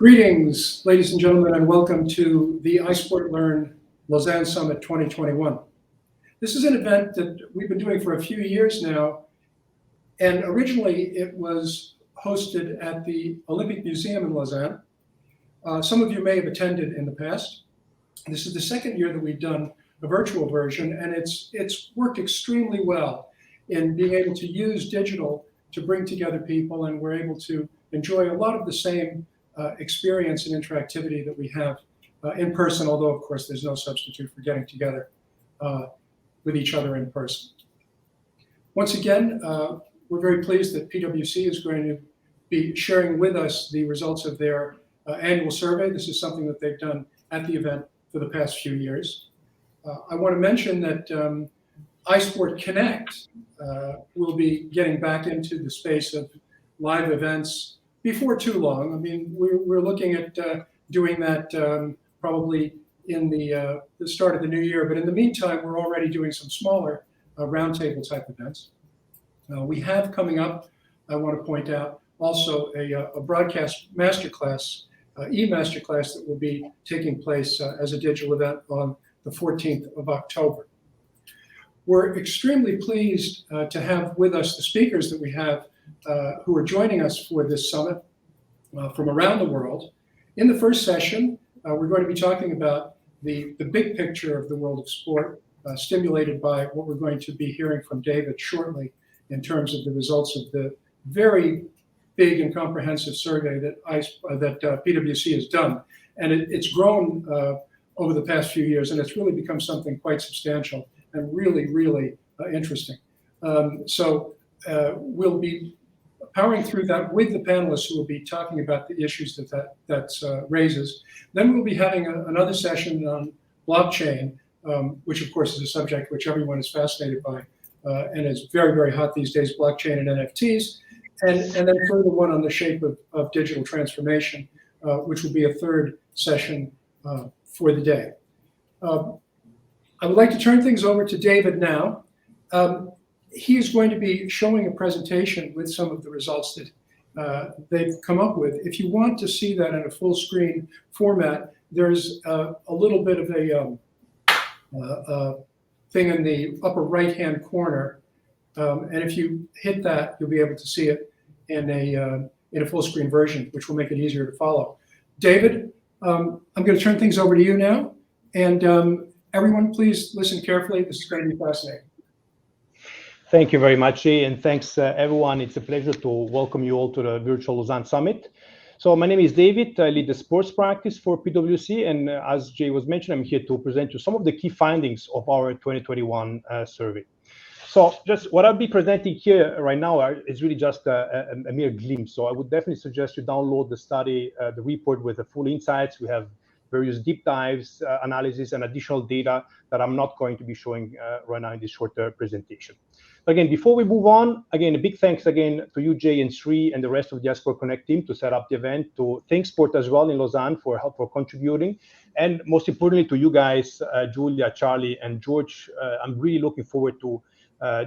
Greetings, ladies and gentlemen, and welcome to the iSport Learn Lausanne Summit 2021. This is an event that we've been doing for a few years now, and originally it was hosted at the Olympic Museum in Lausanne. Some of you may have attended in the past. This is the second year that we've done a virtual version, and it's worked extremely well in being able to use digital to bring together people, and we're able to enjoy a lot of the same experience and interactivity that we have in person, although of course there's no substitute for getting together with each other in person. Once again, we're very pleased that PwC is going to be sharing with us the results of their annual survey. This is something that they've done at the event for the past few years. I want to mention that iSport Connect will be getting back into the space of live events before too long. I mean, we're looking at doing that probably in the start of the new year. But in the meantime, we're already doing some smaller roundtable type events. We have coming up, I want to point out, also a broadcast masterclass, e-masterclass that will be taking place as a digital event on the 14th of October. We're extremely pleased to have with us the speakers that we have who are joining us for this summit from around the world. In the first session, we're going to be talking about the big picture of the world of sport, stimulated by what we're going to be hearing from David shortly in terms of the results of the very big and comprehensive survey that PwC has done. And it's grown over the past few years, and it's really become something quite substantial and really, really interesting. So we'll be powering through that with the panelists who will be talking about the issues that raises. Then we'll be having another session on blockchain, which of course is a subject which everyone is fascinated by, and is very, very hot these days, blockchain and NFTs. And then further one on the shape of digital transformation, which will be a third session for the day. I would like to turn things over to David now. He is going to be showing a presentation with some of the results that they've come up with. If you want to see that in a full screen format, there's a little bit of a thing in the upper right-hand corner. And if you hit that, you'll be able to see it in a full screen version, which will make it easier to follow. David, I'm going to turn things over to you now. And everyone, please listen carefully. This is going to be fascinating. Thank you very much, Jay, and thanks everyone. It's a pleasure to welcome you all to the virtual Lausanne Summit. So my name is David. I lead the sports practice for PwC, and as Jay was mentioning, I'm here to present you some of the key findings of our 2021 survey. So just what I'll be presenting here right now is really just a mere glimpse. So I would definitely suggest you download the study, the report with the full insights. We have various deep dives, analysis, and additional data that I'm not going to be showing right now in this short presentation. Again, before we move on, again, a big thanks again to you, Jay and Sri, and the rest of the iSport Connect team to set up the event, to ThinkSport as well in Lausanne for help for contributing, and most importantly to you guys, Julia, Charlie, and George. I'm really looking forward to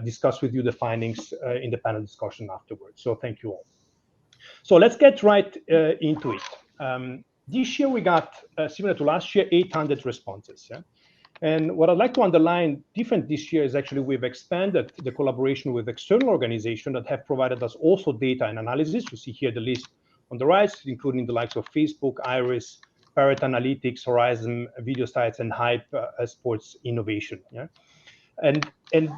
discuss with you the findings in the panel discussion afterwards. So thank you all. So let's get right into it. This year we got, similar to last year, 800 responses. Yeah? And what I'd like to underline different this year is actually we've expanded the collaboration with external organizations that have provided us also data and analysis. You see here the list on the right, including the likes of Facebook, Iris, Parrot Analytics, Horizon, Video Sites, and Hype Sports Innovation. Yeah? And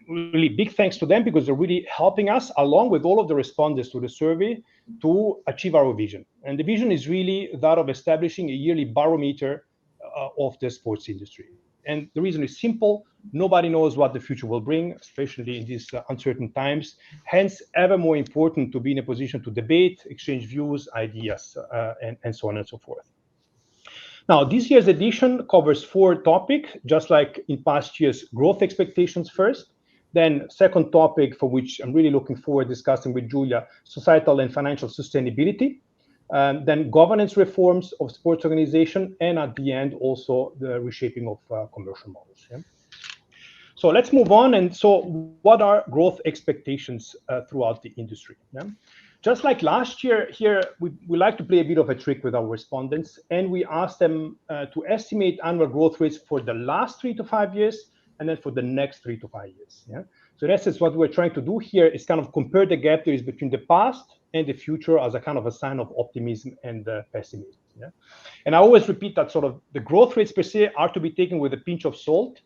really big thanks to them because they're really helping us, along with all of the respondents to the survey, to achieve our vision. And the vision is really that of establishing a yearly barometer of the sports industry. And the reason is simple. Nobody knows what the future will bring, especially in these uncertain times. Hence, ever more important to be in a position to debate, exchange views, ideas, and so on and so forth. Now, this year's edition covers 4 topics, just like in past years: growth expectations first, then second topic, for which I'm really looking forward to discussing with Julia, societal and financial sustainability, then governance reforms of sports organization, and at the end, also the reshaping of commercial models. Yeah? So let's move on. And so what are growth expectations throughout the industry? Yeah? just like last year, here we like to play a bit of a trick with our respondents, and we asked them to estimate annual growth rates for the last 3 to 5 years, and then for the next 3 to 5 years. Yeah. So in essence, what we're trying to do here is kind of compare the gap there is between the past and the future as a kind of a sign of optimism and pessimism. Yeah. And I always repeat that sort of the growth rates per se are to be taken with a pinch of salt.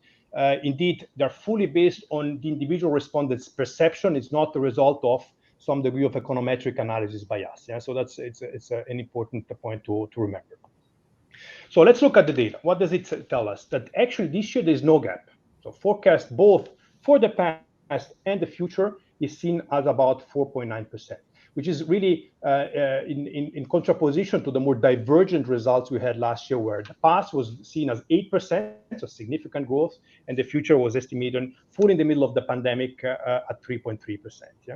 Indeed, they're fully based on the individual respondent's perception. It's not the result of some degree of econometric analysis by us. Yeah, so it's an important point to remember. So let's look at the data. What does it tell us? That actually this year there's no gap. So forecast both for the past and the future is seen as about 4.9%, which is really in contraposition to the more divergent results we had last year, where the past was seen as 8%, so significant growth, and the future was estimated full in the middle of the pandemic at 3.3%. Yeah.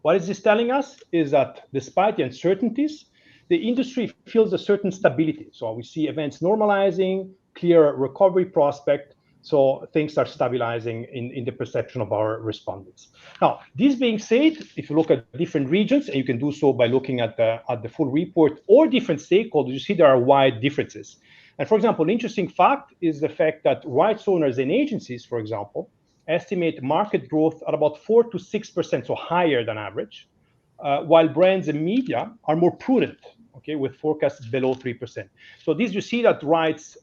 What is this telling us is that despite the uncertainties, the industry feels a certain stability. So we see events normalizing, clear recovery prospect. So things are stabilizing in the perception of our respondents. Now, this being said, if you look at different regions, and you can do so by looking at the full report or different stakeholders, you see there are wide differences. And for example, an interesting fact is the fact that rights owners and agencies, for example, estimate market growth at about 4 to 6%, so higher than average, while brands and media are more prudent, okay, with forecasts below 3%. So these, you see that rights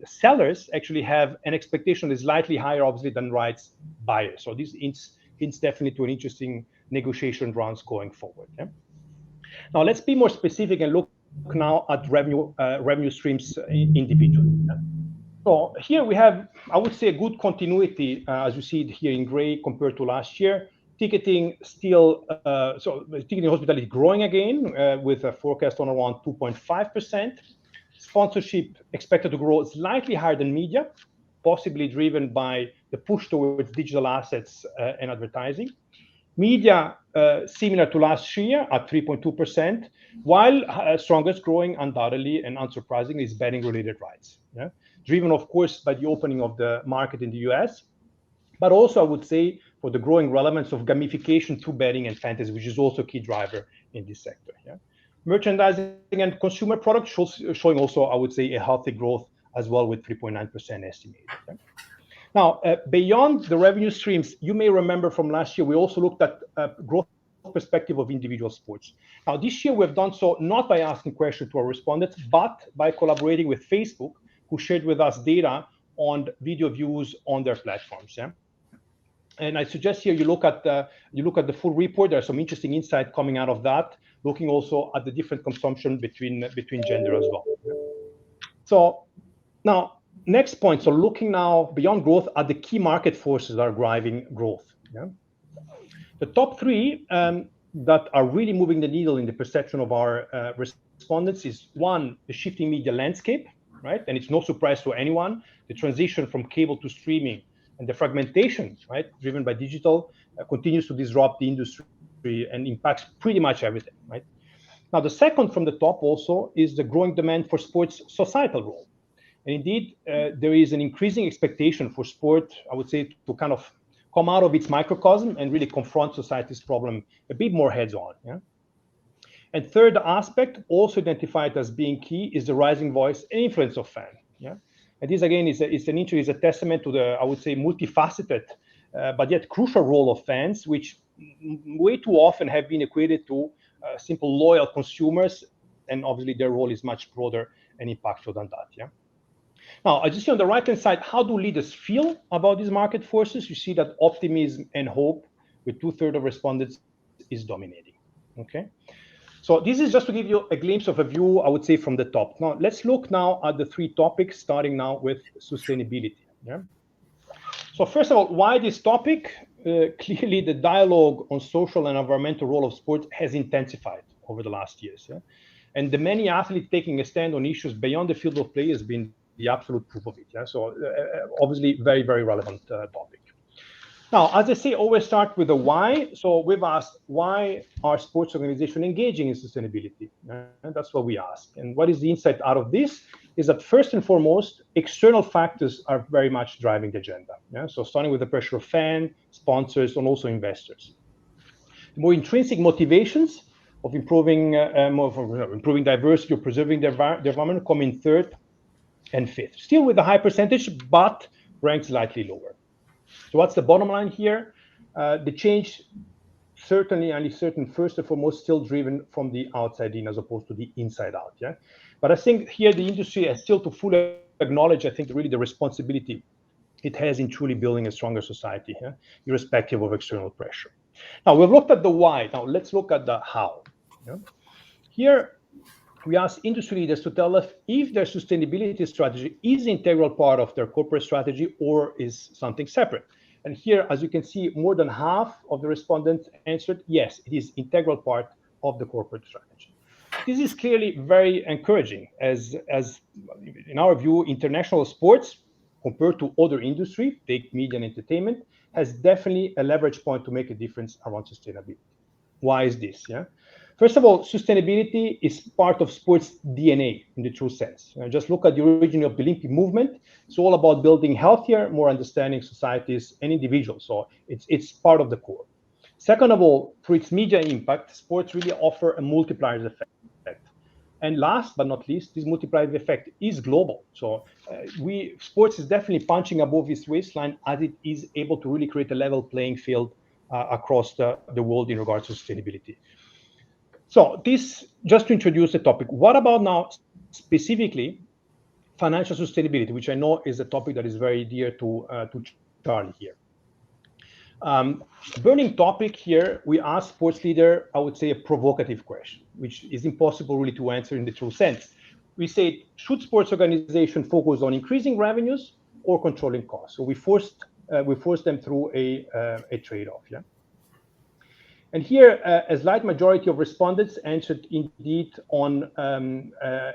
sellers actually have an expectation that is slightly higher, obviously, than rights buyers. So this hints definitely to an interesting negotiation rounds going forward. Yeah? Now let's be more specific and look now at revenue streams individually. Yeah? So here we have, I would say, a good continuity, as you see it here in gray compared to last year. Ticketing still, so ticketing hospitality growing again with a forecast on around 2.5%. Sponsorship expected to grow slightly higher than media, possibly driven by the push towards digital assets and advertising. Media, similar to last year at 3.2%, while strongest growing undoubtedly and unsurprisingly is betting-related rights. Yeah? Driven, of course, by the opening of the market in the US, but also I would say for the growing relevance of gamification through betting and fantasy, which is also a key driver in this sector. Yeah? Merchandising and consumer products showing also, I would say, a healthy growth as well with 3.9% estimated. Yeah? Now, beyond the revenue streams, you may remember from last year, we also looked at growth perspective of individual sports. Now, this year we've done so not by asking questions to our respondents, but by collaborating with Facebook, who shared with us data on video views on their platforms. Yeah? And I suggest here you look at the full report. There's some interesting insight coming out of that, looking also at the different consumption between gender as well. So now, next point. So looking now beyond growth at the key market forces that are driving growth. Yeah? The top three that are really moving the needle in the perception of our respondents is one, the shifting media landscape, right? And it's no surprise to anyone, the transition from cable to streaming and the fragmentation, right, driven by digital, continues to disrupt the industry and impacts pretty much everything, right? Now, the second from the top also is the growing demand for sports' societal role. And indeed, there is an increasing expectation for sport, I would say, to kind of come out of its microcosm and really confront society's problem a bit more heads-on. Yeah? And third aspect, also identified as being key, is the rising voice and influence of fans. Yeah? And this, again, is a testament to the, I would say, multifaceted, but yet crucial role of fans, which way too often have been equated to simple loyal consumers, and obviously their role is much broader and impactful than that. Yeah. Now, as you see on the right-hand side, how do leaders feel about these market forces? You see that optimism and hope, with 2/3 of respondents, is dominating. Okay. So this is just to give you a glimpse of a view, I would say, from the top. Now, let's look now at the three topics, starting now with sustainability. Yeah. So first of all, why this topic? Clearly, the dialogue on social and environmental role of sports has intensified over the last years. Yeah? And the many athletes taking a stand on issues beyond the field of play has been the absolute proof of it. Yeah? So obviously, very, very relevant topic. Now, as I say, always start with the why. So we've asked, why are sports organizations engaging in sustainability? And that's what we ask. And what is the insight out of this? Is that first and foremost, external factors are very much driving the agenda. Yeah? So starting with the pressure of fans, sponsors, and also investors. more intrinsic motivations of improving improving diversity or preserving the environment come in third and fifth, still with a high percentage, but ranked slightly lower. So what's the bottom line here? The change certainly only certain first and foremost still driven from the outside in as opposed to the inside out. Yeah, but I think here the industry has still to fully acknowledge, I think, really the responsibility it has in truly building a stronger society, yeah, irrespective of external pressure. Now we've looked at the why. Now let's look at the how. Yeah? Here we ask industry leaders to tell us if their sustainability strategy is an integral part of their corporate strategy or is something separate. And here, as you can see, more than half of the respondents answered yes, it is integral part of the corporate strategy. This is clearly very encouraging, as in our view, international sports, compared to other industry, take media and entertainment, has definitely a leverage point to make a difference around sustainability. Why is this? Yeah. First of all, sustainability is part of sports DNA in the true sense. Just look at the origin of the Olympic movement. It's all about building healthier, more understanding societies and individuals. So it's part of the core. Second of all, through its media impact, sports really offer a multiplier effect. And last but not least, this multiplier effect is global. So sports is definitely punching above its waistline as it is able to really create a level playing field across the world in regards to sustainability. So this, just to introduce the topic, what about now specifically financial sustainability, which I know is a topic that is very dear to Charlie here. Burning topic here, we ask sports leader, I would say a provocative question, which is impossible really to answer in the true sense. We say, should sports organization focus on increasing revenues or controlling costs? So we forced them through a trade-off. Yeah. And here, a slight majority of respondents answered indeed on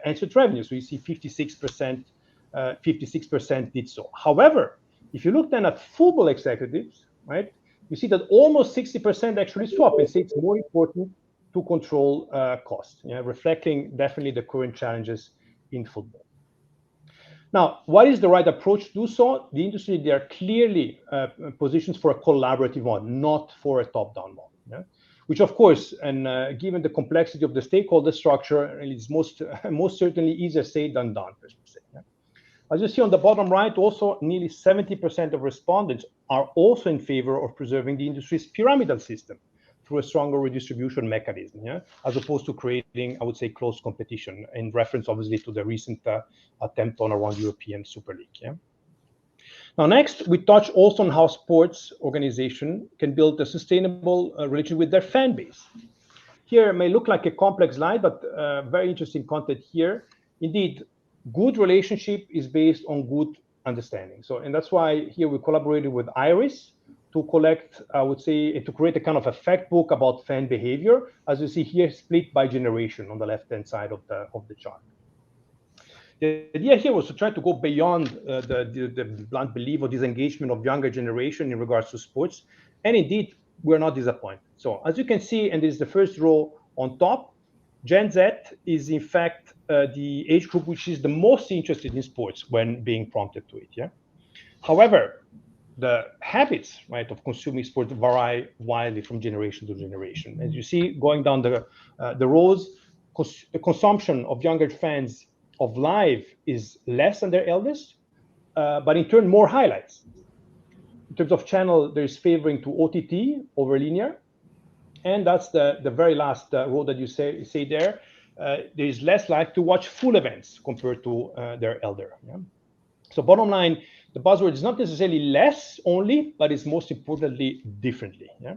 answered revenue. So you see 56% did so. However, if you look then at football executives, right, you see that almost 60% actually swap and say it's more important to control cost, yeah, reflecting definitely the current challenges in football. Now, what is the right approach to do so? The industry, they are clearly positioned for a collaborative model, not for a top-down model. Yeah? Which, of course, and given the complexity of the stakeholder structure, is most certainly easier said than done, per se. Yeah? As you see on the bottom right, also nearly 70% of respondents are also in favor of preserving the industry's pyramidal system through a stronger redistribution mechanism, yeah? As opposed to creating, I would say, close competition, in reference, obviously, to the recent attempt on around European Super League. Yeah? Now, next, we touch also on how sports organization can build a sustainable relationship with their fan base. Here, it may look like a complex slide, but very interesting content here. Indeed, good relationship is based on good understanding. So, and that's why here we collaborated with Iris to collect, I would say, to create a kind of a fact book about fan behavior, as you see here, split by generation on the left-hand side of the chart. The idea here was to try to go beyond the blunt belief or disengagement of younger generation in regards to sports. And indeed, we're not disappointed. So as you can see, and this is the first row on top, Gen Z is in fact the age group which is the most interested in sports when being prompted to it. Yeah. However, the habits, right, of consuming sports vary widely from generation to generation. As you see, going down the rows, the consumption of younger fans of live is less than their eldest, but in turn more highlights. In terms of channel, there's favoring to OTT over linear, and that's the very last row that you say there. There is less like to watch full events compared to their elder. Yeah? So bottom line, the buzzword is not necessarily less only, but it's most importantly differently. Yeah?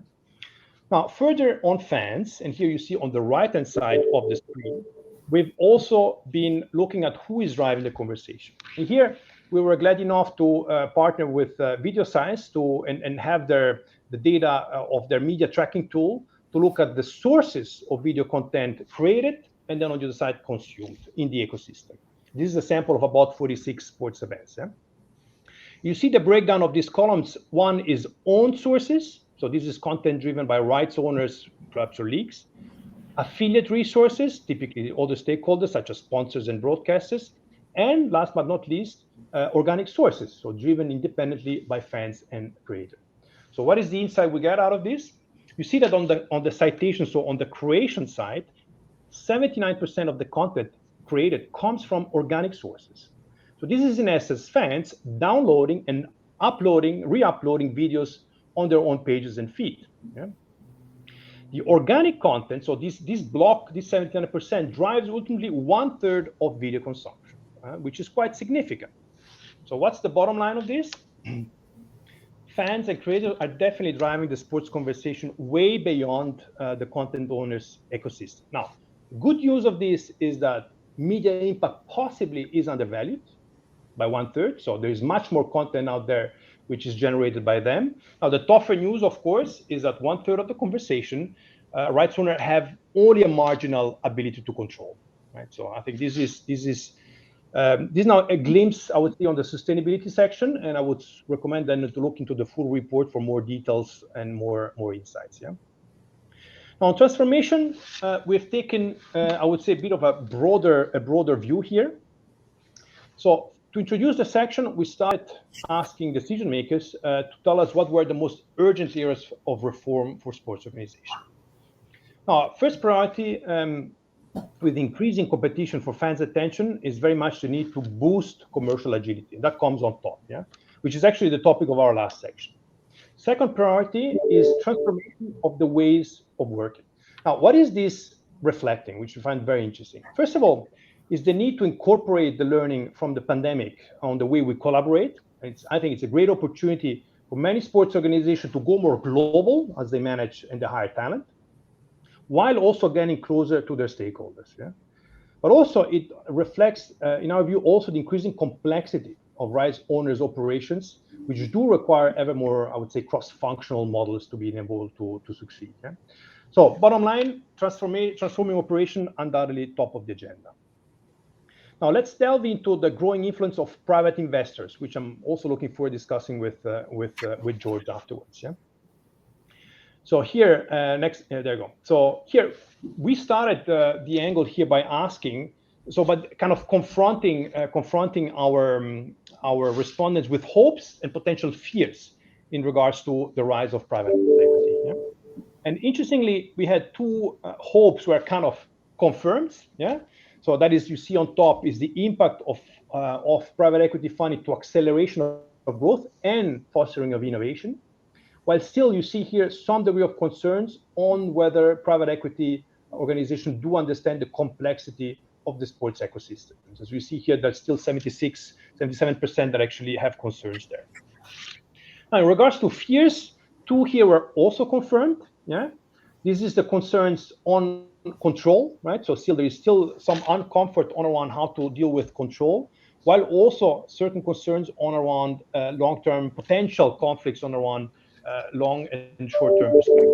Now, further on fans, and here you see on the right-hand side of the screen, we've also been looking at who is driving the conversation. And here, we were glad enough to partner with Video Science and have the data of their media tracking tool to look at the sources of video content created and then on the other side consumed in the ecosystem. This is a sample of about 46 sports events. Yeah? You see the breakdown of these columns. One is owned sources. So this is content driven by rights owners, clubs, or leagues. Affiliate resources, typically other stakeholders such as sponsors and broadcasters. And last but not least, organic sources, so driven independently by fans and creators. So what is the insight we get out of this? You see that on the citation, so on the creation side, 79% of the content created comes from organic sources. So this is in essence fans downloading and uploading, re-uploading videos on their own pages and feed. Yeah? The organic content, so this block, this 79%, drives ultimately 1/3 of video consumption, which is quite significant. So what's the bottom line of this? Fans and creators are definitely driving the sports conversation way beyond the content owner's ecosystem. Now, good news of this is that media impact possibly is undervalued by 1/3. So there is much more content out there which is generated by them. Now, the tougher news, of course, is that 1/3 of the conversation rights owners have only a marginal ability to control. Right. So I think this is now a glimpse, I would say, on the sustainability section, and I would recommend then to look into the full report for more details and more insights. Yeah. Now, on transformation, we've taken, I would say, a bit of a broader view here. So to introduce the section, we started asking decision makers to tell us what were the most urgent areas of reform for sports organization. Now, first priority, with increasing competition for fans' attention, is very much the need to boost commercial agility. That comes on top, yeah, which is actually the topic of our last section. Second priority is transformation of the ways of working. Now, what is this reflecting, which we find very interesting? First of all, is the need to incorporate the learning from the pandemic on the way we collaborate. I think it's a great opportunity for many sports organizations to go more global as they manage and they hire talent, while also getting closer to their stakeholders. Yeah? But also it reflects, in our view, also the increasing complexity of rights owners' operations, which do require ever more, I would say, cross-functional models to be able to succeed. Yeah? So bottom line, transforming operation undoubtedly top of the agenda. Now let's delve into the growing influence of private investors, which I'm also looking forward to discussing with George afterwards. Yeah. So here, there you go. So here we started the angle here by asking, but kind of confronting our respondents with hopes and potential fears in regards to the rise of private equity. Yeah? And interestingly, we had two hopes were kind of confirmed. Yeah. So that is, you see on top is the impact of private equity funding to acceleration of growth and fostering of innovation. While still you see here some degree of concerns on whether private equity organizations do understand the complexity of the sports ecosystems. As we see here, that's still 77% that actually have concerns there. Now, in regards to fears, two here were also confirmed. Yeah, this is the concerns on control, right? So still there is still some uncomfort on around how to deal with control, while also certain concerns on around long-term potential conflicts on around long and short-term perspective.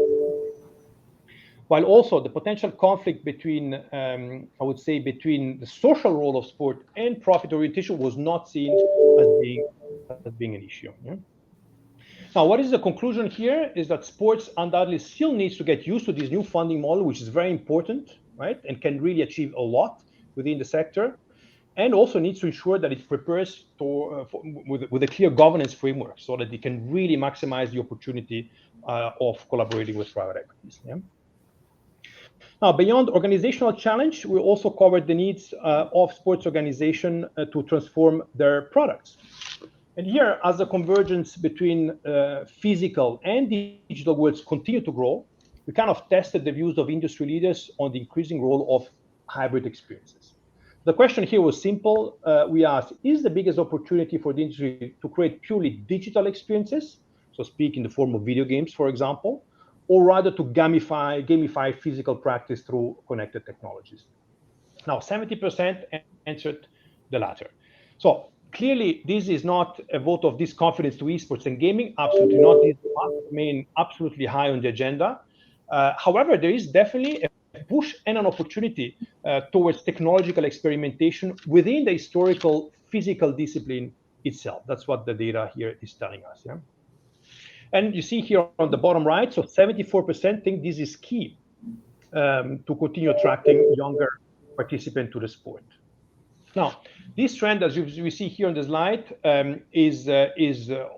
While also the potential conflict between, I would say, between the social role of sport and profit orientation was not seen as being an issue. Yeah? Now, what is the conclusion here is that sports undoubtedly still needs to get used to this new funding model, which is very important, right? And can really achieve a lot within the sector. And also needs to ensure that it prepares with a clear governance framework so that it can really maximize the opportunity of collaborating with private equities. Yeah? Now, beyond organizational challenge, we also covered the needs of sports organization to transform their products. And here, as the convergence between physical and digital worlds continue to grow, we kind of tested the views of industry leaders on the increasing role of hybrid experiences. The question here was simple. We asked, is the biggest opportunity for the industry to create purely digital experiences, so speak in the form of video games, for example, or rather to gamify physical practice through connected technologies? Now, 70% answered the latter. So clearly, this is not a vote of disconfidence to esports and gaming. Absolutely not. This must remain absolutely high on the agenda. However, there is definitely a push and an opportunity towards technological experimentation within the historical physical discipline itself. That's what the data here is telling us. Yeah? And you see here on the bottom right, so 74% think this is key to continue attracting younger participants to the sport. Now, this trend, as we see here on the slide, is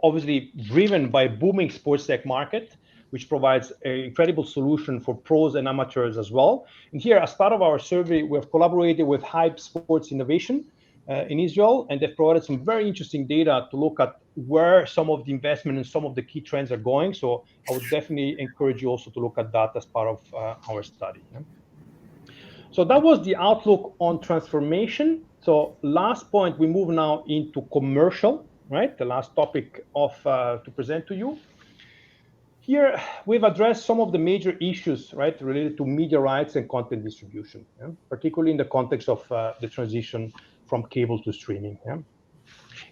obviously driven by a booming sports tech market, which provides an incredible solution for pros and amateurs as well. And here, as part of our survey, we have collaborated with Hype Sports Innovation in Israel, and they've provided some very interesting data to look at where some of the investment and some of the key trends are going. So I would definitely encourage you also to look at that as part of our study. Yeah? So that was the outlook on transformation. So last point, we move now into commercial, right? The last topic to present to you. Here, we've addressed some of the major issues, right, related to media rights and content distribution, yeah? Particularly in the context of the transition from cable to streaming. Yeah?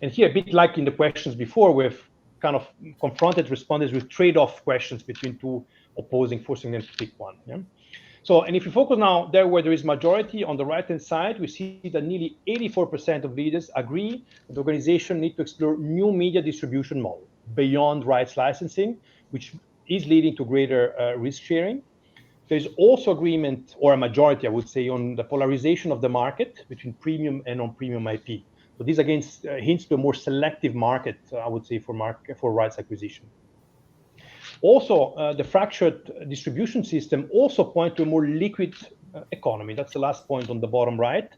And here, a bit like in the questions before, we've kind of confronted respondents with trade-off questions between two opposing, forcing them to pick one. Yeah? So, and if you focus now there where there is majority on the right-hand side, we see that nearly 84% of leaders agree that the organization need to explore new media distribution model beyond rights licensing, which is leading to greater risk sharing. There's also agreement, or a majority, I would say, on the polarization of the market between premium and non-premium IP. So this again hints to a more selective market, I would say, for rights acquisition. Also, the fractured distribution system also point to a more liquid economy. That's the last point on the bottom right,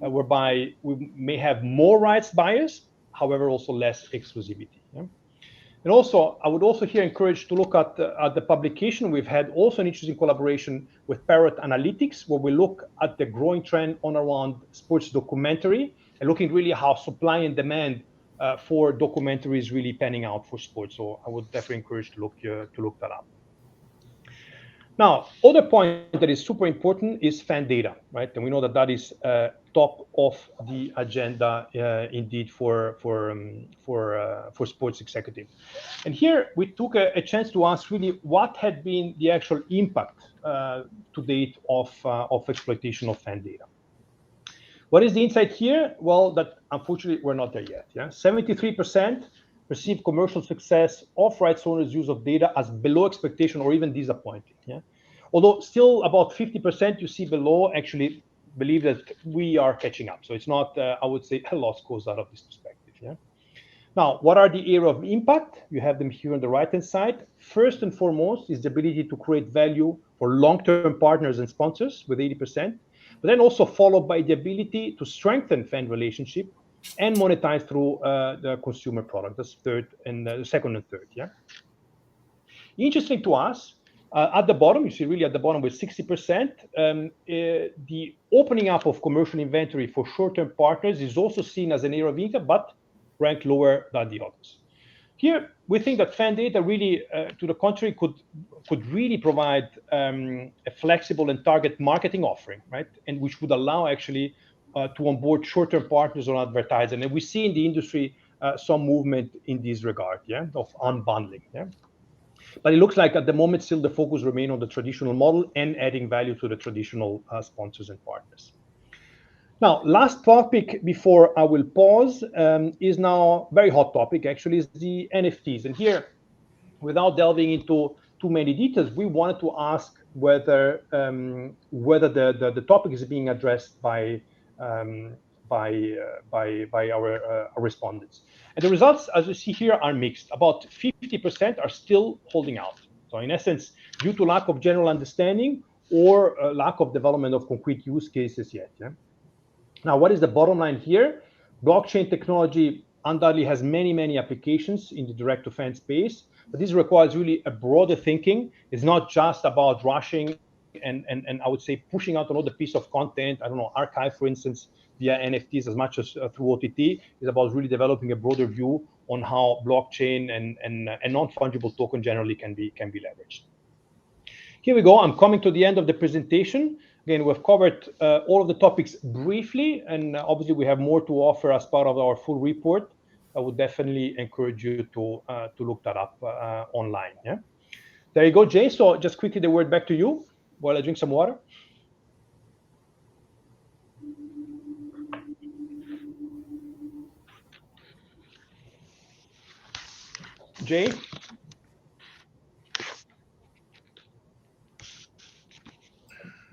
whereby we may have more rights buyers, however, also less exclusivity. Yeah? And also, I would also here encourage to look at the publication. We've had also an interesting collaboration with Parrot Analytics, where we look at the growing trend on around sports documentary and looking really how supply and demand for documentaries really panning out for sports. So I would definitely encourage to look that up. Now, other point that is super important is fan data, right? And we know that that is top of the agenda indeed for sports executive. And here we took a chance to ask really what had been the actual impact to date of exploitation of fan data. What is the insight here? Well, that unfortunately we're not there yet. Yeah, 73% perceive commercial success of rights owners' use of data as below expectation or even disappointing. Yeah, although still about 50% you see below actually believe that we are catching up. So it's not, I would say, a lost cause out of this perspective. Yeah. Now, what are the area of impact? You have them here on the right-hand side. First and foremost is the ability to create value for long-term partners and sponsors with 80%. But then also followed by the ability to strengthen fan relationship and monetize through the consumer product. That's third and the second and third. Yeah. Interesting to us, at the bottom, you see really at the bottom with 60%, the opening up of commercial inventory for short-term partners is also seen as an area of income, but ranked lower than the others. Here, we think that fan data really, to the contrary, could really provide a flexible and target marketing offering, right? And which would allow actually to onboard short-term partners on advertising. And we see in the industry some movement in this regard, yeah, of unbundling, yeah. But it looks like at the moment still the focus remains on the traditional model and adding value to the traditional sponsors and partners. Now, last topic before I will pause is now very hot topic actually is the NFTs. And here, without delving into too many details, we wanted to ask whether the topic is being addressed by our respondents. And the results, as you see here, are mixed. About 50% are still holding out. So in essence, due to lack of general understanding or lack of development of concrete use cases yet. Yeah? Now, what is the bottom line here? Blockchain technology undoubtedly has many applications in the direct-to-fan space, but this requires really a broader thinking. It's not just about rushing and I would say pushing out another piece of content, I don't know, archive, for instance, via NFTs as much as through OTT. Is about really developing a broader view on how blockchain and non-fungible token generally can be leveraged. Here we go. I'm coming to the end of the presentation. Again, we've covered all of the topics briefly, and obviously we have more to offer as part of our full report. I would definitely encourage you to look that up online. Yeah, there you go, Jay. So just quickly the word back to you while I drink some water. Jay.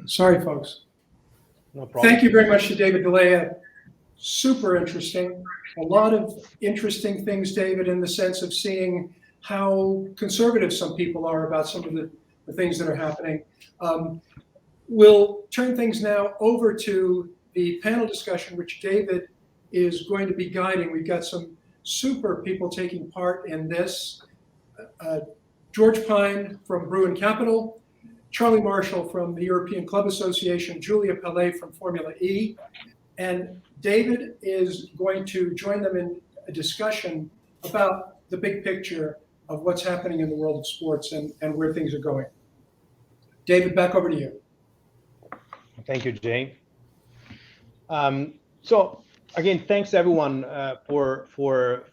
Sorry, folks. No problem. Thank you very much to David DeLea. Super interesting. A lot of interesting things, David, in the sense of seeing how conservative some people are about some of the things that are happening. We'll turn things now over to the panel discussion, which David is going to be guiding. We've got some super people taking part in this. George Pine from Bruin Capital, Charlie Marshall from the European Club Association, Julia Pellet from Formula E, and David is going to join them in a discussion about the big picture of what's happening in the world of sports and where things are going. David, back over to you. Thank you, Jay. So again, thanks everyone for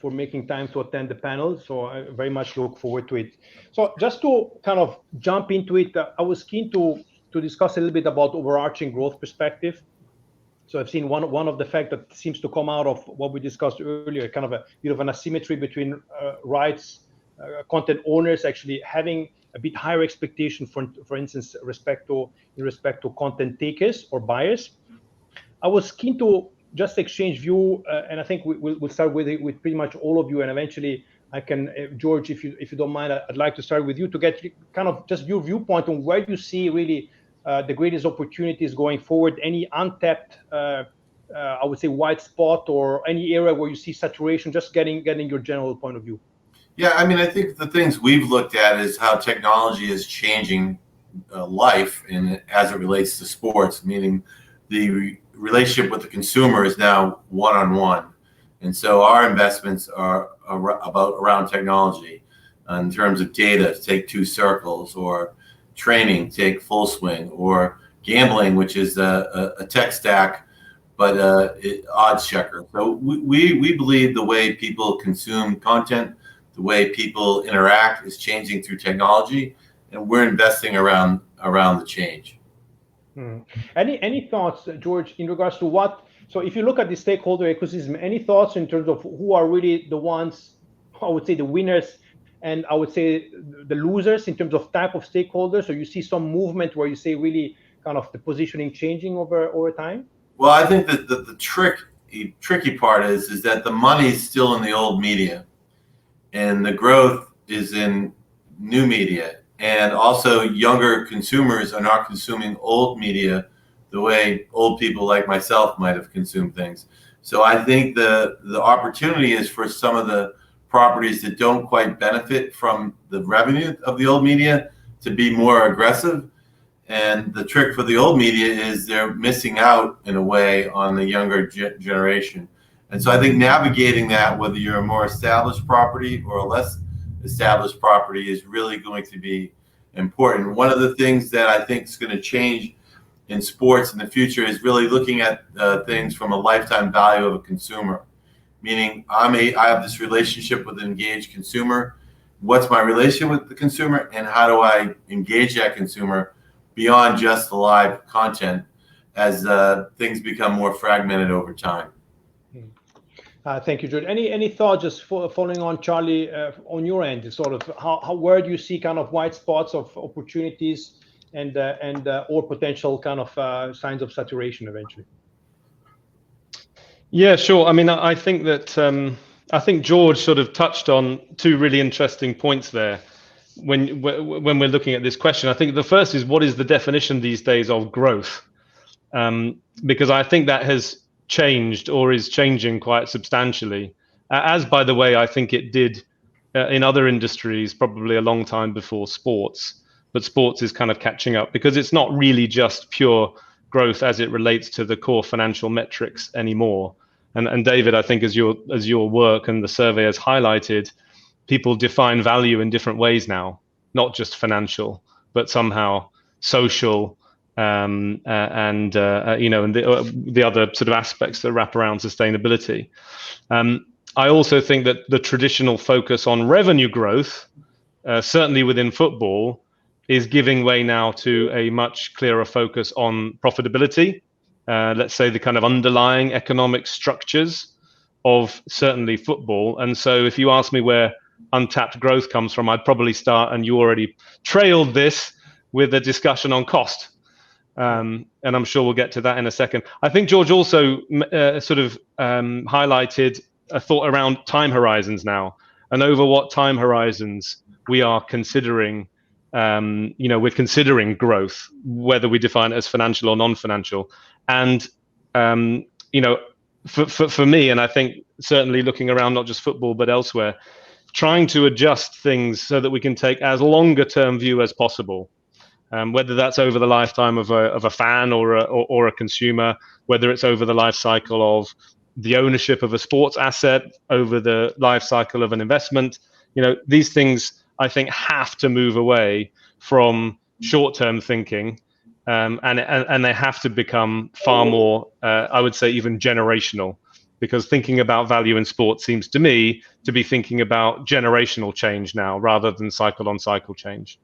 making time to attend the panel. So I very much look forward to it. So just to kind of jump into it, I was keen to discuss a little bit about overarching growth perspective. So I've seen one of the facts that seems to come out of what we discussed earlier, kind of a bit of an asymmetry between rights, content owners actually having a bit higher expectation for instance, in respect to content takers or buyers. I was keen to just exchange view, and I think we'll start with pretty much all of you, and eventually I can, George, if you don't mind, I'd like to start with you to get kind of just your viewpoint on where you see really the greatest opportunities going forward, any untapped, I would say, white spot or any area where you see saturation, just getting your general point of view. Yeah, I mean, I think the things we've looked at is how technology is changing life as it relates to sports, meaning the relationship with the consumer is now one-on-one. And so our investments are around technology in terms of data, take Two Circles, or training, take Full Swing, or gambling, which is a tech stack, but odds checker. So we believe the way people consume content, the way people interact is changing through technology, and we're investing around the change. Any thoughts, George, in regards to what? So if you look at the stakeholder ecosystem, any thoughts in terms of who are really the ones, I would say the winners, and I would say the losers in terms of type of stakeholders? So you see some movement where you say really kind of the positioning changing over time? Well, I think that the tricky part is that the money's still in the old media, and the growth is in new media. And also younger consumers are not consuming old media the way old people like myself might have consumed things. So I think the opportunity is for some of the properties that don't quite benefit from the revenue of the old media to be more aggressive. And the trick for the old media is they're missing out in a way on the younger generation. And so I think navigating that, whether you're a more established property or a less established property, is really going to be important. One of the things that I think is going to change in sports in the future is really looking at things from a lifetime value of a consumer. Meaning, I have this relationship with an engaged consumer. What's my relationship with the consumer, and how do I engage that consumer beyond just the live content as things become more fragmented over time? Thank you, George. Any thoughts, just following on Charlie, on your end, sort of where do you see kind of white spots of opportunities and or potential kind of signs of saturation eventually? Yeah, sure. I mean, I think that I think George sort of touched on two really interesting points there when we're looking at this question. I think the first is, what is the definition these days of growth? Because I think that has changed or is changing quite substantially, as, by the way, I think it did in other industries probably a long time before sports. But sports is kind of catching up, because it's not really just pure growth as it relates to the core financial metrics anymore. And David, I think as your work and the survey has highlighted, people define value in different ways now, not just financial, but somehow social, and the other sort of aspects that wrap around sustainability. I also think that the traditional focus on revenue growth, certainly within football, is giving way now to a much clearer focus on profitability. Let's say the kind of underlying economic structures of certainly football. And so if you ask me where untapped growth comes from, I'd probably start, and you already trailed this, with a discussion on cost. And I'm sure we'll get to that in a second. I think George also sort of highlighted a thought around time horizons now. and over what time horizons we are considering, we're considering growth, whether we define it as financial or non-financial. And, for me, and I think certainly looking around, not just football, but elsewhere, trying to adjust things so that we can take as longer term view as possible. Whether that's over the lifetime of a fan or a consumer, whether it's over the life cycle of the ownership of a sports asset, over the life cycle of an investment, these things I think have to move away from short-term thinking, and they have to become far more, I would say, even generational. Because thinking about value in sport seems to me to be thinking about generational change now rather than cycle-on-cycle change.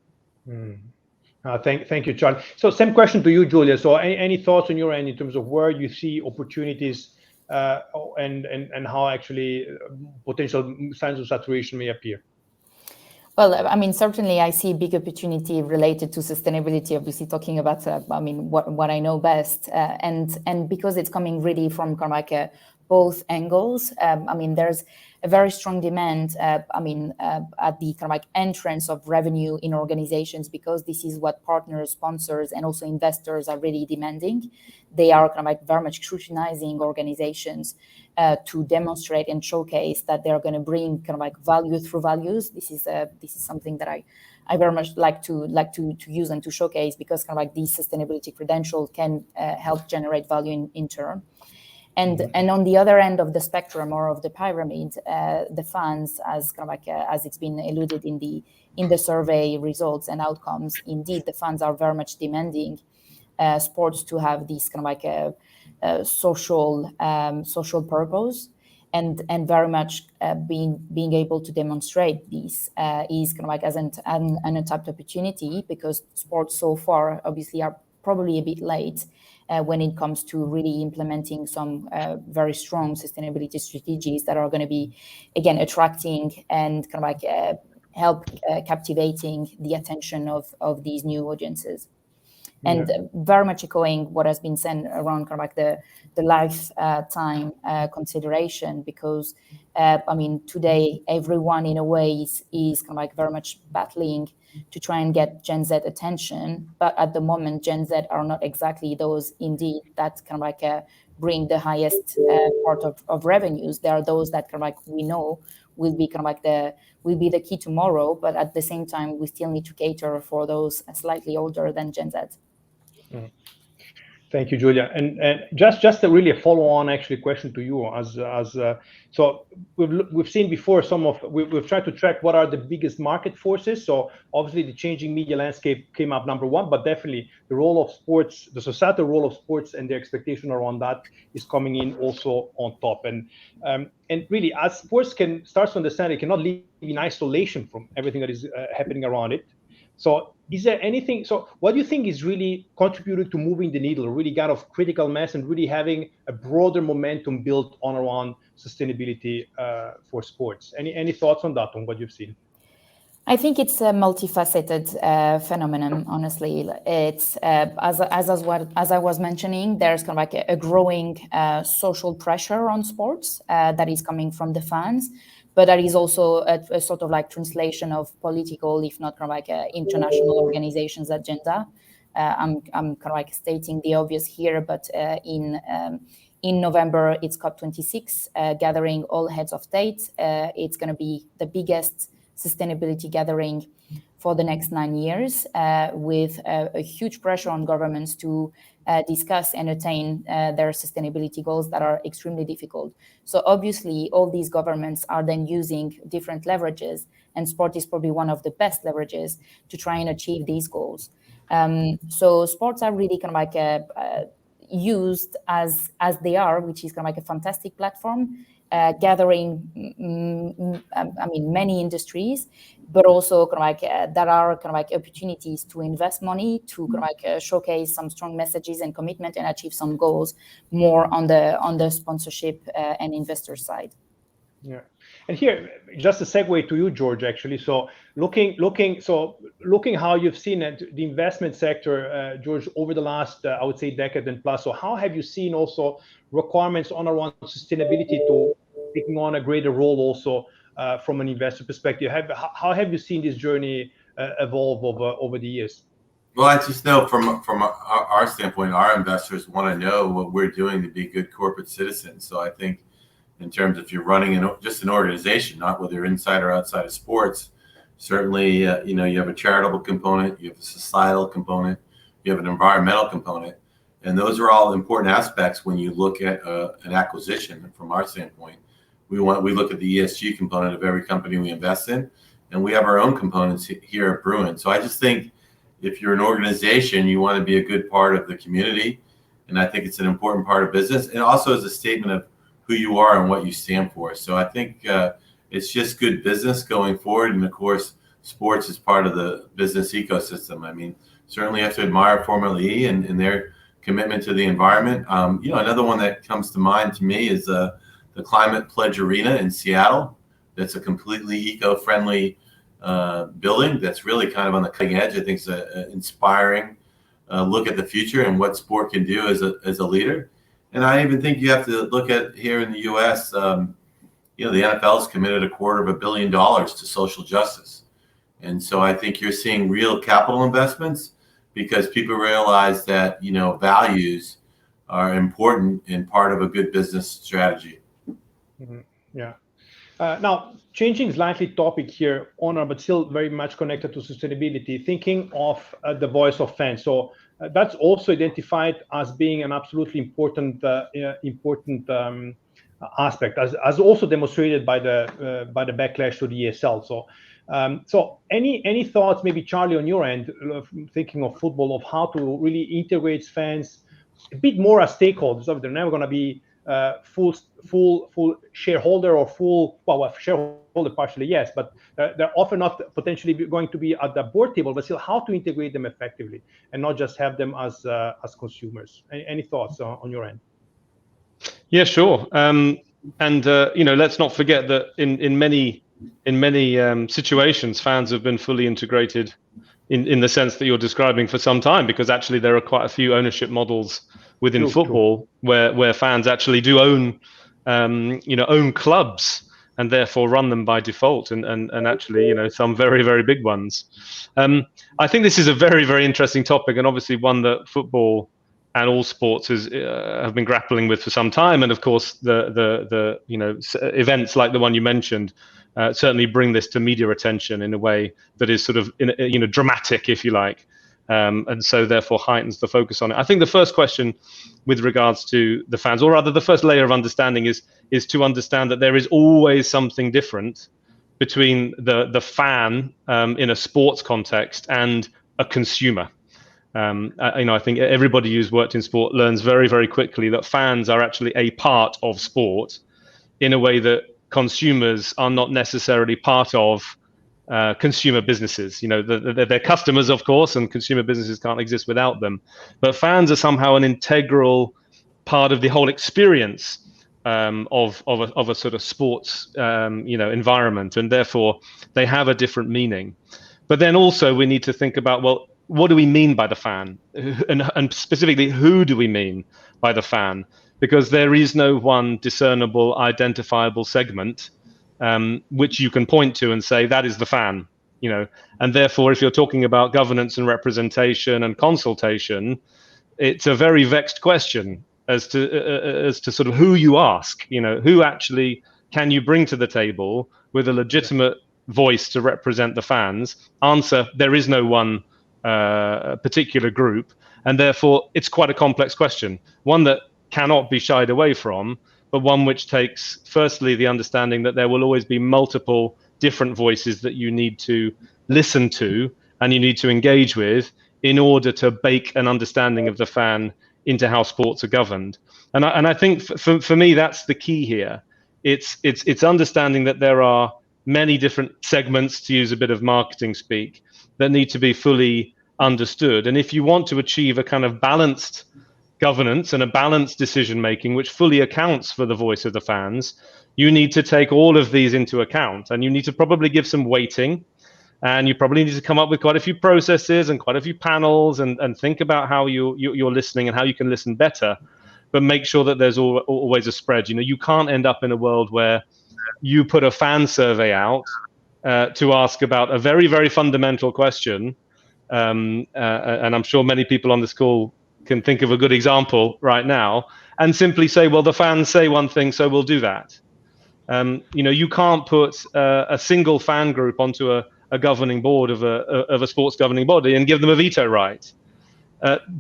Thank you, Charlie. So same question to you, Julia. So any thoughts on your end in terms of where you see opportunities and how actually potential signs of saturation may appear? Well, I mean, certainly I see a big opportunity related to sustainability, obviously talking about, what I know best. And because it's coming really from kind of like both angles. There's a very strong demand, at the kind of like entrance of revenue in organizations, because this is what partners, sponsors, and also investors are really demanding. They are kind of like very much scrutinizing organizations to demonstrate and showcase that they're going to bring kind of like value through values. This is something that I very much like to use and to showcase, because kind of like these sustainability credentials can help generate value in turn. And on the other end of the spectrum, or of the pyramid, the funds, as kind of like as it's been alluded in the survey results and outcomes, indeed the funds are very much demanding sports to have this kind of like a social purpose, and very much being able to demonstrate this is kind of like as an untapped opportunity, because sports so far obviously are probably a bit late when it comes to really implementing some very strong sustainability strategies that are going to be, again, attracting and kind of like help captivating the attention of these new audiences. And very much echoing what has been said around kind of like the lifetime consideration, because today everyone in a way is kind of like very much battling to try and get Gen Z attention, but at the moment Gen Z are not exactly those indeed that kind of like bring the highest part of revenues. They are those that kind of like we know will be kind of like the key tomorrow, but at the same time we still need to cater for those slightly older than Gen Z. Thank you, Julia. And just a really follow-on actually question to you, so we've seen before we've tried to track what are the biggest market forces. So obviously the changing media landscape came up number one, but definitely the role of sports, the societal role of sports, and the expectation around that is coming in also on top. And really, as sports starts to understand, it cannot live in isolation from everything that is happening around it. So is there anything, so what do you think is really contributing to moving the needle, really got of critical mass and really having a broader momentum built on around sustainability for sports? Any thoughts on that, on what you've seen? I think it's a multifaceted phenomenon, honestly. It's as I was mentioning, there's kind of like a growing social pressure on sports that is coming from the fans. But that is also a sort of like translation of political, if not kind of like international organizations' agenda. I'm kind of like stating the obvious here, but in November, it's COP26, gathering all heads of state. It's going to be the biggest sustainability gathering for the next 9 years, with a huge pressure on governments to discuss and attain their sustainability goals that are extremely difficult. So obviously, all these governments are then using different leverages, and sport is probably one of the best leverages to try and achieve these goals. So sports are really kind of like used as they are, which is kind of like a fantastic platform, gathering, many industries, but also kind of like there are kind of like opportunities to invest money to kind of like showcase some strong messages and commitment and achieve some goals more on the sponsorship and investor side. Yeah, and here just a segue to you, George. Actually, so looking how you've seen the investment sector, George, over the last I would say decade and plus. So how have you seen also requirements on around sustainability to taking on a greater role also from an investor perspective. How have you seen this journey evolve over the years? Well, I just know from our standpoint, our investors want to know what we're doing to be good corporate citizens. So I think in terms of if you're running just an organization, not whether you're inside or outside of sports, certainly, you have a charitable component, you have a societal component, you have an environmental component. And those are all important aspects when you look at an acquisition. From our standpoint, we look at the ESG component of every company we invest in, and we have our own components here at Bruin. So I just think if you're an organization, you want to be a good part of the community, and I think it's an important part of business, and also as a statement of who you are and what you stand for. So I think it's just good business going forward, and of course, sports is part of the business ecosystem. I mean, certainly you have to admire Formula E and their commitment to the environment. Another one that comes to mind to me is the Climate Pledge Arena in Seattle. That's a completely eco-friendly building that's really kind of on the cutting edge. I think it's an inspiring look at the future and what sport can do as a leader. And I even think you have to look at here in the U.S., the NFL's committed $250 million to social justice. And so I think you're seeing real capital investments because people realize that, values are important and part of a good business strategy. Mm-hmm. Yeah. Now, changing slightly topic here, Honor, but still very much connected to sustainability, thinking of the voice of fans. So that's also identified as being an absolutely important aspect, as also demonstrated by the backlash to the ESL. So any thoughts, maybe Charlie, on your end, thinking of football, of how to really integrate fans a bit more as stakeholders? They're never going to be full shareholder or shareholder partially, yes, but they're often not potentially going to be at the board table, but still how to integrate them effectively and not just have them as consumers. Any thoughts on your end? Yeah, sure. Let's not forget that in many situations, fans have been fully integrated in the sense that you're describing for some time, because actually there are quite a few ownership models within football where fans actually do own clubs and therefore run them by default, and actually some very, very big ones. I think this is a very, very interesting topic, and obviously one that football and all sports have been grappling with for some time. And of course, the events like the one you mentioned certainly bring this to media attention in a way that is sort of dramatic, if you like, and so therefore heightens the focus on it. I think the first question with regards to the fans, or rather the first layer of understanding, is to understand that there is always something different between the fan in a sports context and a consumer. I think everybody who's worked in sport learns very, very quickly that fans are actually a part of sport in a way that consumers are not necessarily part of consumer businesses. They're customers, of course, and consumer businesses can't exist without them. But fans are somehow an integral part of the whole experience of a sort of sports environment, and therefore they have a different meaning. But then also we need to think about, well, what do we mean by the fan? And specifically, who do we mean by the fan? Because there is no one discernible, identifiable segment which you can point to and say, that is the fan. And therefore, if you're talking about governance and representation and consultation, it's a very vexed question as to sort of who you ask. Who actually can you bring to the table with a legitimate voice to represent the fans? Answer, there is no one particular group, and therefore it's quite a complex question, one that cannot be shied away from, but one which takes firstly the understanding that there will always be multiple different voices that you need to listen to and you need to engage with in order to bake an understanding of the fan into how sports are governed. And I think for me that's the key here. It's understanding that there are many different segments, to use a bit of marketing speak, that need to be fully understood. And if you want to achieve a kind of balanced governance and a balanced decision making which fully accounts for the voice of the fans, you need to take all of these into account, and you need to probably give some weighting, and you probably need to come up with quite a few processes and quite a few panels and think about how you're listening and how you can listen better, but make sure that there's always a spread. You can't end up in a world where you put a fan survey out to ask about a very, very fundamental question, and I'm sure many people on this call can think of a good example right now, and simply say, well, the fans say one thing, so we'll do that. You can't put a single fan group onto a governing board of a sports governing body and give them a veto right,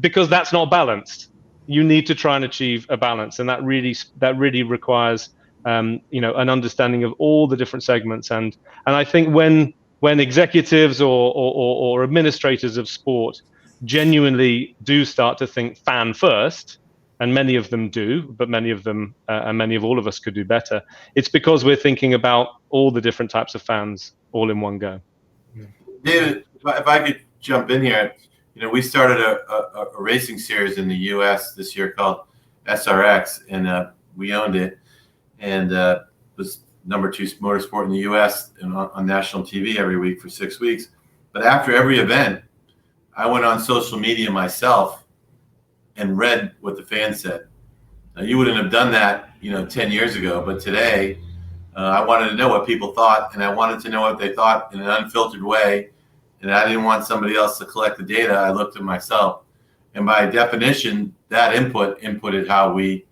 because that's not balanced. You need to try and achieve a balance, and that really requires an understanding of all the different segments. And I think when executives or administrators of sport genuinely do start to think fan first, and many of them do, but many of them and many of all of us could do better, it's because we're thinking about all the different types of fans all in one go. David, if I could jump in here, we started a racing series in the U.S. this year called SRX, and we owned it, and it was number 2 motorsport in the U.S. and on national TV every week for 6 weeks. But after every event, I went on social media myself and read what the fans said. Now, you wouldn't have done that, 10 years ago, but today I wanted to know what people thought, and I wanted to know what they thought in an unfiltered way. And I didn't want somebody else to collect the data. I looked at myself. And by definition, that inputted how we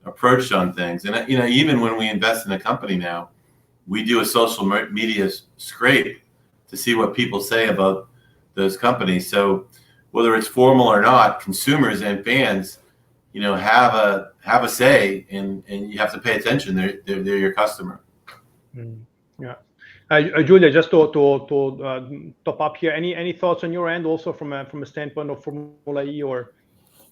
approached on things. And, even when we invest in a company now, we do a social media scrape to see what people say about those companies. So whether it's formal or not, consumers and fans, have a say, and you have to pay attention. They're your customer. Yeah. Julia, just to top up here, any thoughts on your end also from a standpoint of Formula E or?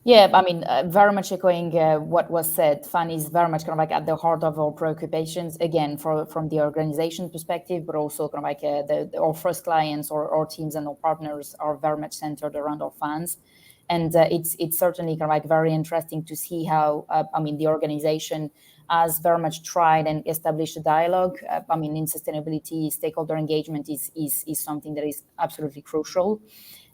Yeah, I mean, very much echoing what was said. Fun is very much kind of like at the heart of our preoccupations, again, from the organization perspective, but also kind of like our first clients or our teams and our partners are very much centered around our fans. And it's certainly kind of like very interesting to see how, the organization has very much tried and established a dialogue. In sustainability, stakeholder engagement is something that is absolutely crucial.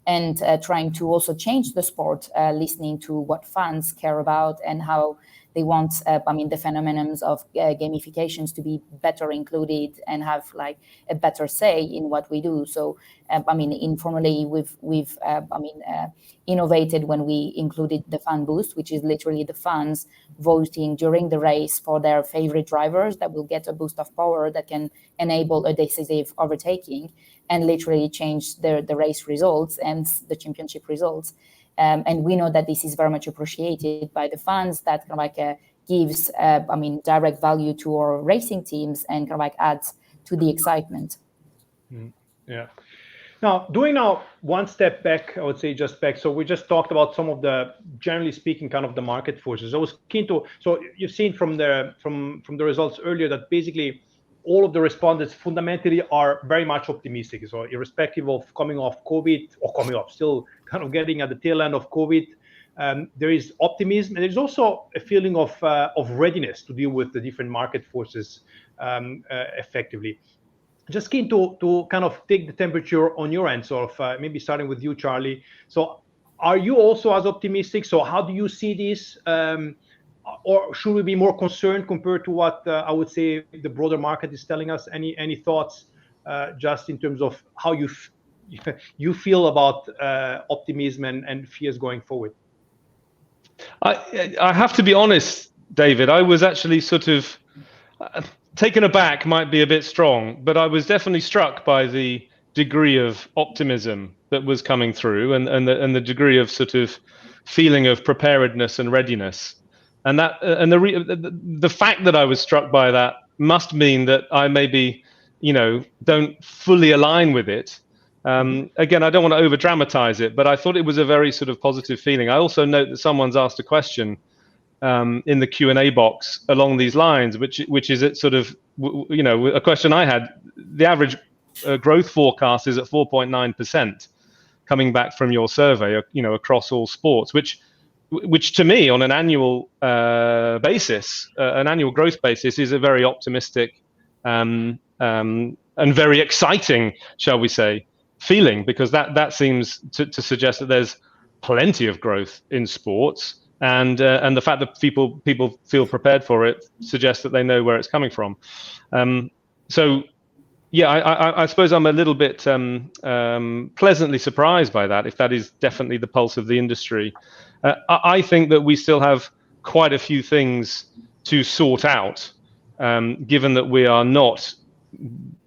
And trying to also change the sport, listening to what fans care about and how they want, the phenomenons of gamifications to be better included and have like a better say in what we do. So, in Formula E, we've innovated when we included the fan boost, which is literally the fans voting during the race for their favorite drivers that will get a boost of power that can enable a decisive overtaking and literally change the race results and the championship results. And we know that this is very much appreciated by the fans. That kind of like gives, direct value to our racing teams and kind of like adds to the excitement. Yeah. Now, doing one step back, I would say just back. So we just talked about some of the, generally speaking, kind of the market forces. I was keen to, so you've seen from the results earlier that basically all of the respondents fundamentally are very much optimistic. So irrespective of coming off COVID or still kind of getting at the tail end of COVID, there is optimism, and there's also a feeling of readiness to deal with the different market forces effectively. Just keen to kind of take the temperature on your end, sort of maybe starting with you, Charlie. So are you also as optimistic? So how do you see this? Or should we be more concerned compared to what I would say the broader market is telling us? Any thoughts just in terms of how you feel about optimism and fears going forward? I have to be honest, David, I was actually sort of taken aback, might be a bit strong, but I was definitely struck by the degree of optimism that was coming through and the degree of sort of feeling of preparedness and readiness. And the fact that I was struck by that must mean that I maybe, don't fully align with it. Again, I don't want to over dramatize it, but I thought it was a very sort of positive feeling. I also note that someone's asked a question in the Q&A box along these lines, which is it sort of, a question I had. The average growth forecast is at 4.9% coming back from your survey, across all sports, which to me on an annual basis, an annual growth basis, is a very optimistic and very exciting, shall we say, feeling, because that seems to suggest that there's plenty of growth in sports, and the fact that people feel prepared for it suggests that they know where it's coming from. So yeah, I suppose I'm a little bit pleasantly surprised by that, if that is definitely the pulse of the industry. I think that we still have quite a few things to sort out, given that we are not,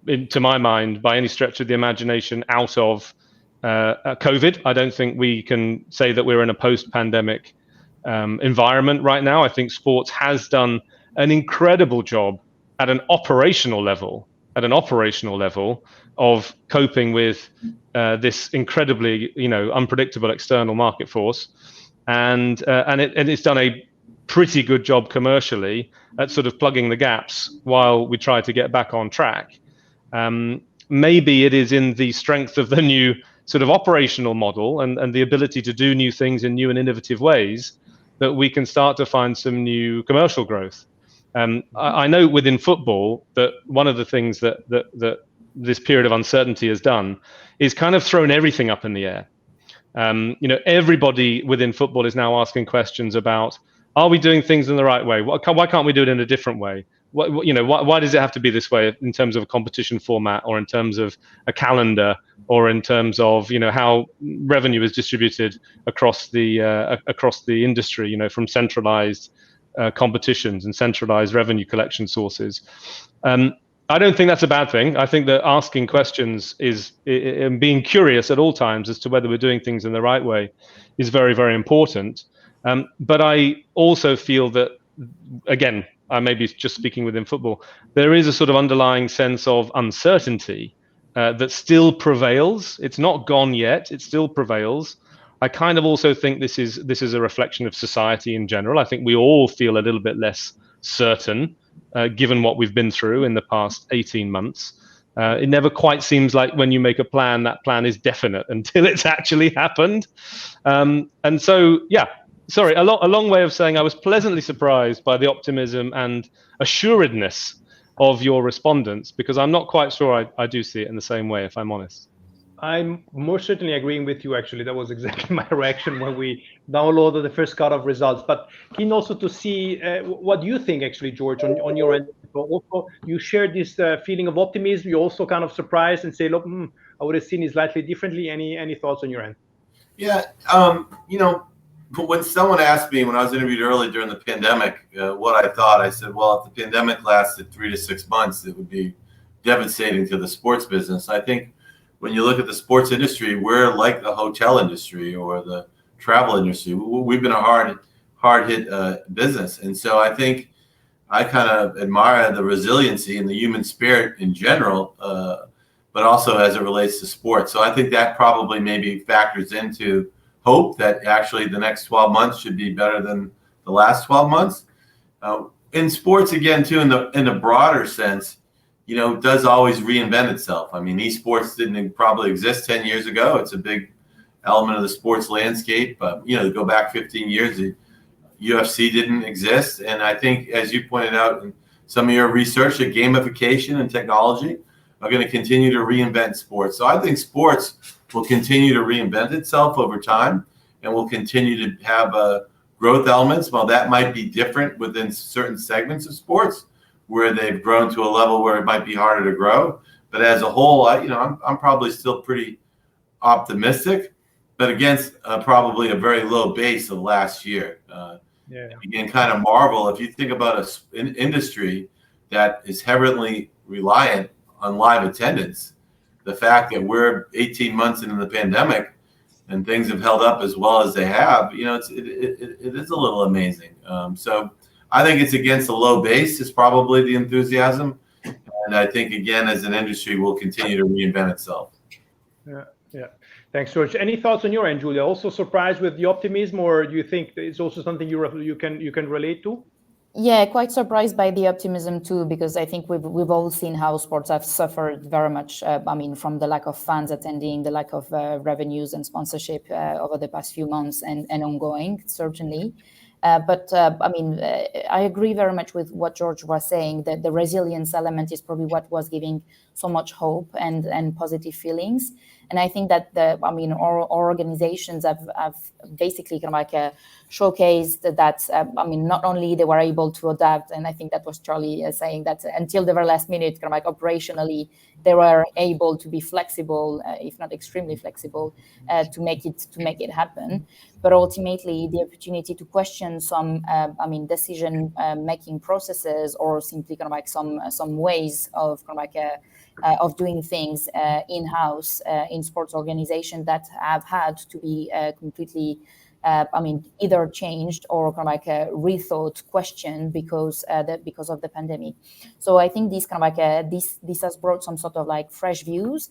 to my mind, by any stretch of the imagination, out of COVID. I don't think we can say that we're in a post-pandemic environment right now. I think sports has done an incredible job at an operational level of coping with this incredibly, unpredictable external market force, and it's done a pretty good job commercially at sort of plugging the gaps while we try to get back on track. Maybe it is in the strength of the new sort of operational model and the ability to do new things in new and innovative ways that we can start to find some new commercial growth. I know within football that one of the things that this period of uncertainty has done is kind of thrown everything up in the air. Everybody within football is now asking questions about, are we doing things in the right way? Why can't we do it in a different way? Why does it have to be this way in terms of a competition format, or in terms of a calendar, or in terms of how revenue is distributed across the industry? From centralized competitions and centralized revenue collection sources. I don't think that's a bad thing. I think that asking questions and being curious at all times as to whether we're doing things in the right way is very, very important. But I also feel that, again, I may be just speaking within football, there is a sort of underlying sense of uncertainty that still prevails. It's not gone yet. It still prevails. I kind of also think this is a reflection of society in general. I think we all feel a little bit less certain, given what we've been through in the past 18 months. It never quite seems like when you make a plan, that plan is definite until it's actually happened. And so, yeah, sorry, a long way of saying I was pleasantly surprised by the optimism and assuredness of your respondents, because I'm not quite sure I do see it in the same way, if I'm honest. I'm most certainly agreeing with you, actually. That was exactly my reaction when we downloaded the first cut of results. But keen also to see what you think, actually, George, on your end. Also, you shared this feeling of optimism. You also kind of surprised and say, look, I would have seen it slightly differently. Any thoughts on your end? Yeah, when someone asked me when I was interviewed early during the pandemic what I thought, I said, well, if the pandemic lasted 3 to 6 months, it would be devastating to the sports business. I think when you look at the sports industry, we're like the hotel industry or the travel industry. We've been a hard hit business. And so I think I kind of admire the resiliency and the human spirit in general, but also as it relates to sports. So I think that probably maybe factors into hope that actually the next 12 months should be better than the last 12 months. In sports, again, too, in the broader sense, does always reinvent itself. I mean, esports didn't probably exist 10 years ago. It's a big element of the sports landscape. Go back 15 years, the UFC didn't exist. And I think, as you pointed out in some of your research, that gamification and technology are going to continue to reinvent sports. So I think sports will continue to reinvent itself over time and will continue to have growth elements. While that might be different within certain segments of sports, where they've grown to a level where it might be harder to grow. But as a whole, I'm probably still pretty optimistic, but against probably a very low base of last year. You can kind of marvel if you think about an industry that is heavily reliant on live attendance. The fact that we're 18 months into the pandemic and things have held up as well as they have, it is a little amazing. So I think it's against a low base is probably the enthusiasm. And I think, again, as an industry, we'll continue to reinvent itself. Yeah. Thanks, George. Any thoughts on your end, Julia? Also surprised with the optimism, or do you think it's also something you can relate to? Yeah, quite surprised by the optimism too, because I think we've all seen how sports have suffered very much. From the lack of fans attending, the lack of revenues and sponsorship over the past few months and ongoing, certainly. I agree very much with what George was saying, that the resilience element is probably what was giving so much hope and positive feelings. And I think that our organizations have basically kind of like showcased that, not only they were able to adapt, and I think that was Charlie saying that until the very last minute, kind of like operationally, they were able to be flexible, if not extremely flexible, to make it happen. But ultimately, the opportunity to question some, decision making processes, or simply kind of like some ways of kind of like of doing things in-house in sports organizations that have had to be completely, either changed or kind of like a rethought, questioned because of the pandemic. So I think this kind of like this has brought some sort of like fresh views,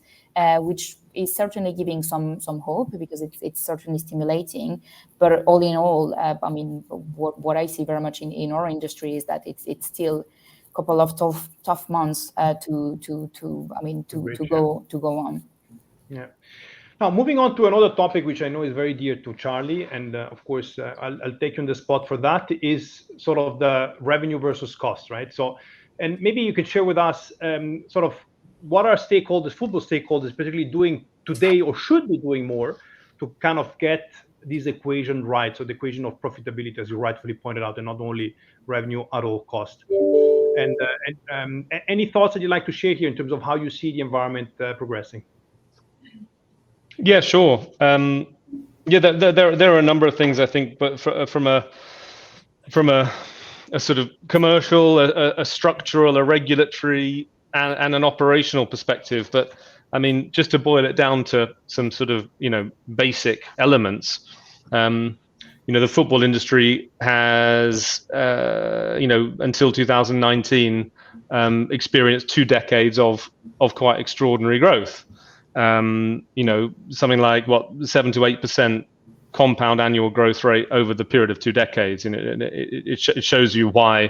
which is certainly giving some hope, because it's certainly stimulating. But all in all, what I see very much in our industry is that it's still a couple of tough months to go on. Yeah. Now, moving on to another topic, which I know is very dear to Charlie, and of course, I'll take you on the spot for that, is sort of the revenue versus cost, right? So, and maybe you could share with us sort of what are stakeholders, football stakeholders, particularly doing today, or should be doing more to kind of get this equation right, so the equation of profitability, as you rightfully pointed out, and not only revenue at all cost. And any thoughts that you'd like to share here in terms of how you see the environment progressing? Yeah, sure. There are a number of things, I think, but from a sort of commercial, a structural, a regulatory, and an operational perspective. But I mean, just to boil it down to some sort of basic elements. The football industry has until 2019 experienced 2 decades of quite extraordinary growth. Something like 7 to 8% compound annual growth rate over the period of 2 decades, and it shows you why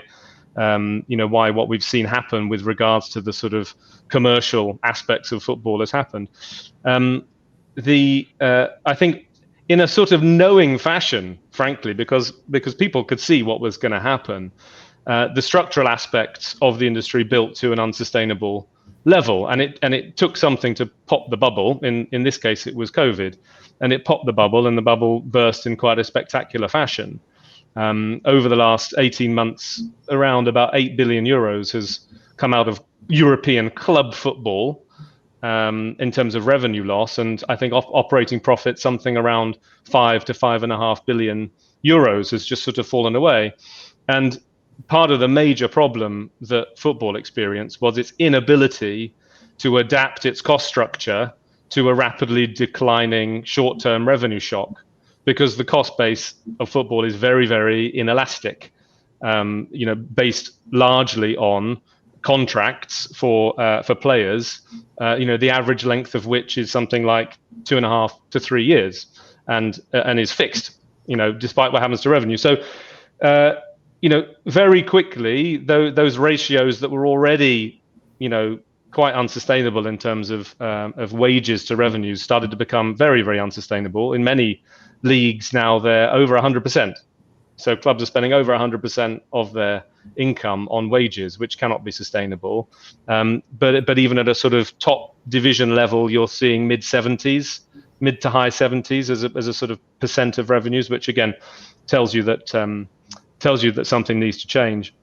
what we've seen happen with regards to the sort of commercial aspects of football has happened. I think in a sort of knowing fashion, frankly, because people could see what was going to happen, the structural aspects of the industry built to an unsustainable level, and it took something to pop the bubble. In this case, it was COVID, and it popped the bubble, and the bubble burst in quite a spectacular fashion. Over the last 18 months, around about 8 billion euros has come out of European club football in terms of revenue loss, and I think operating profit, something around 5 to 5.5 billion euros, has just sort of fallen away. And part of the major problem that football experienced was its inability to adapt its cost structure to a rapidly declining short-term revenue shock, because the cost base of football is very, very inelastic, based largely on contracts for players, the average length of which is something like 2.5 to 3 years, and is fixed, despite what happens to revenue. So, very quickly, those ratios that were already, quite unsustainable in terms of wages to revenues started to become very, very unsustainable. In many leagues now, they're over 100%. So clubs are spending over 100% of their income on wages, which cannot be sustainable. But even at a sort of top division level, you're seeing mid to high 70s as a sort of percent of revenues, which again tells you that something needs to change.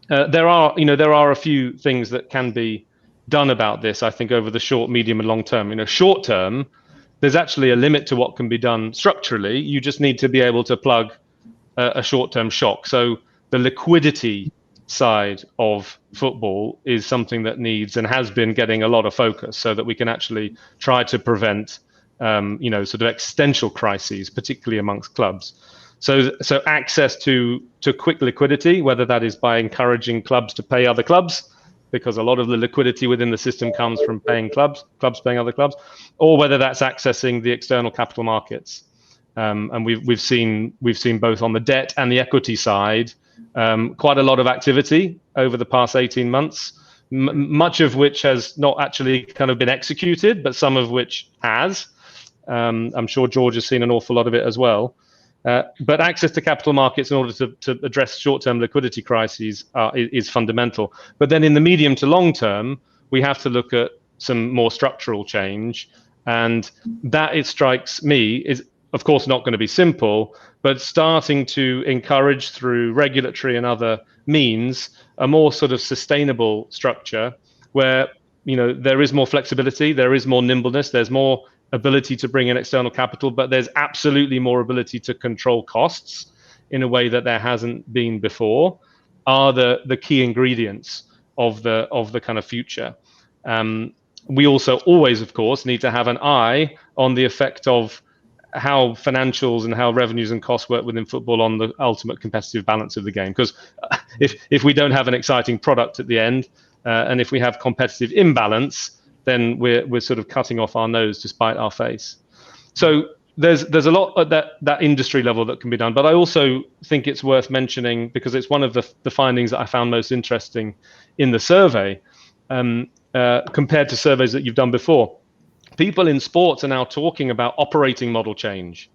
There are a few things that can be done about this, I think, over the short, medium, and long term. Short term, there's actually a limit to what can be done structurally. You just need to be able to plug a short-term shock. So the liquidity side of football is something that needs and has been getting a lot of focus, so that we can actually try to prevent, sort of existential crises, particularly amongst clubs. So access to quick liquidity, whether that is by encouraging clubs to pay other clubs, because a lot of the liquidity within the system comes from paying clubs paying other clubs, or whether that's accessing the external capital markets. And we've seen both on the debt and the equity side quite a lot of activity over the past 18 months, much of which has not actually kind of been executed, but some of which has. I'm sure George has seen an awful lot of it as well. But access to capital markets in order to address short-term liquidity crises is fundamental. But then in the medium to long term, we have to look at some more structural change. And that, it strikes me, is of course not going to be simple, but starting to encourage through regulatory and other means a more sort of sustainable structure where there is more flexibility, there is more nimbleness, there's more ability to bring in external capital, but there's absolutely more ability to control costs in a way that there hasn't been before, are the key ingredients of the kind of future. We also always, of course, need to have an eye on the effect of how financials and how revenues and costs work within football on the ultimate competitive balance of the game. Because if we don't have an exciting product at the end, and if we have competitive imbalance, then we're sort of cutting off our nose to spite our face. So there's a lot at that industry level that can be done. But I also think it's worth mentioning, because it's one of the findings that I found most interesting in the survey, compared to surveys that you've done before. People in sports are now talking about operating model change.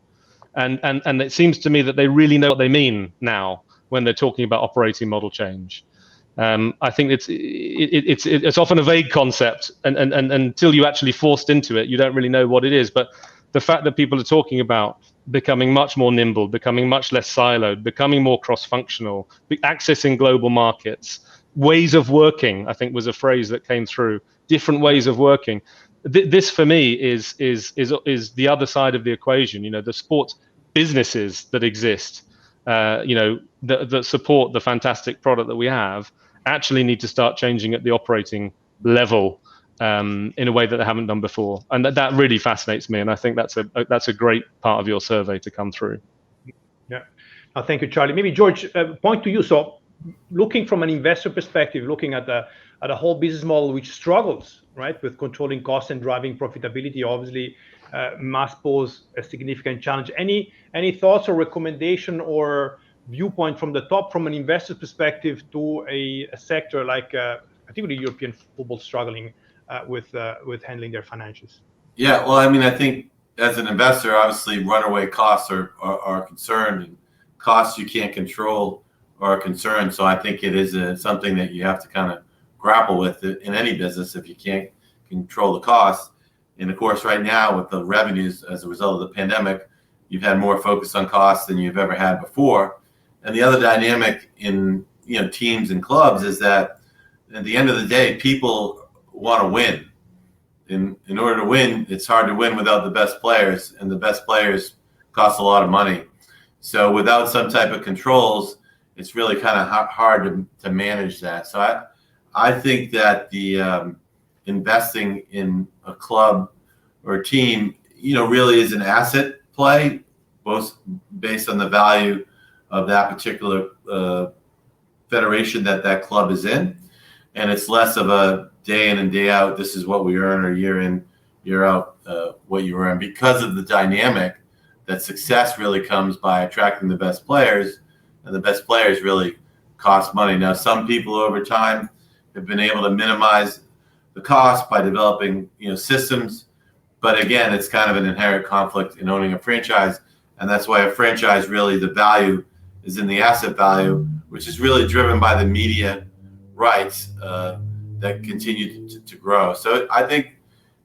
And it seems to me that they really know what they mean now when they're talking about operating model change. I think it's often a vague concept, and until you actually forced into it, you don't really know what it is. But the fact that people are talking about becoming much more nimble, becoming much less siloed, becoming more cross-functional, accessing global markets, ways of working, I think was a phrase that came through, different ways of working. This for me is the other side of the equation. The sports businesses that exist, that support the fantastic product that we have, actually need to start changing at the operating level in a way that they haven't done before, and that really fascinates me. And I think that's a great part of your survey to come through. Yeah, thank you, Charlie. Maybe George, point to you. So, looking from an investor perspective, looking at the whole business model, which struggles, right, with controlling costs and driving profitability, obviously must pose a significant challenge. Any thoughts or recommendation or viewpoint from the top, from an investor perspective, to a sector like particularly European football struggling with handling their financials? Yeah, well, I mean, I think as an investor, obviously runaway costs are concerned, and costs you can't control are a concern. So I think it is something that you have to kind of grapple with in any business if you can't control the costs. And of course, right now with the revenues as a result of the pandemic, you've had more focus on costs than you've ever had before. And the other dynamic in teams and clubs is that at the end of the day, people want to win. In order to win, it's hard to win without the best players, and the best players cost a lot of money. So without some type of controls, it's really kind of hard to manage that. So I think that the investing in a club or a team, really is an asset play, both based on the value of that particular federation that club is in, and it's less of a day in and day out, this is what we earn, or year in, year out, what you earn, because of the dynamic that success really comes by attracting the best players, and the best players really cost money. Now, some people over time have been able to minimize the cost by developing systems, but again, it's kind of an inherent conflict in owning a franchise, and that's why a franchise, really the value is in the asset value, which is really driven by the media rights that continue to grow. So I think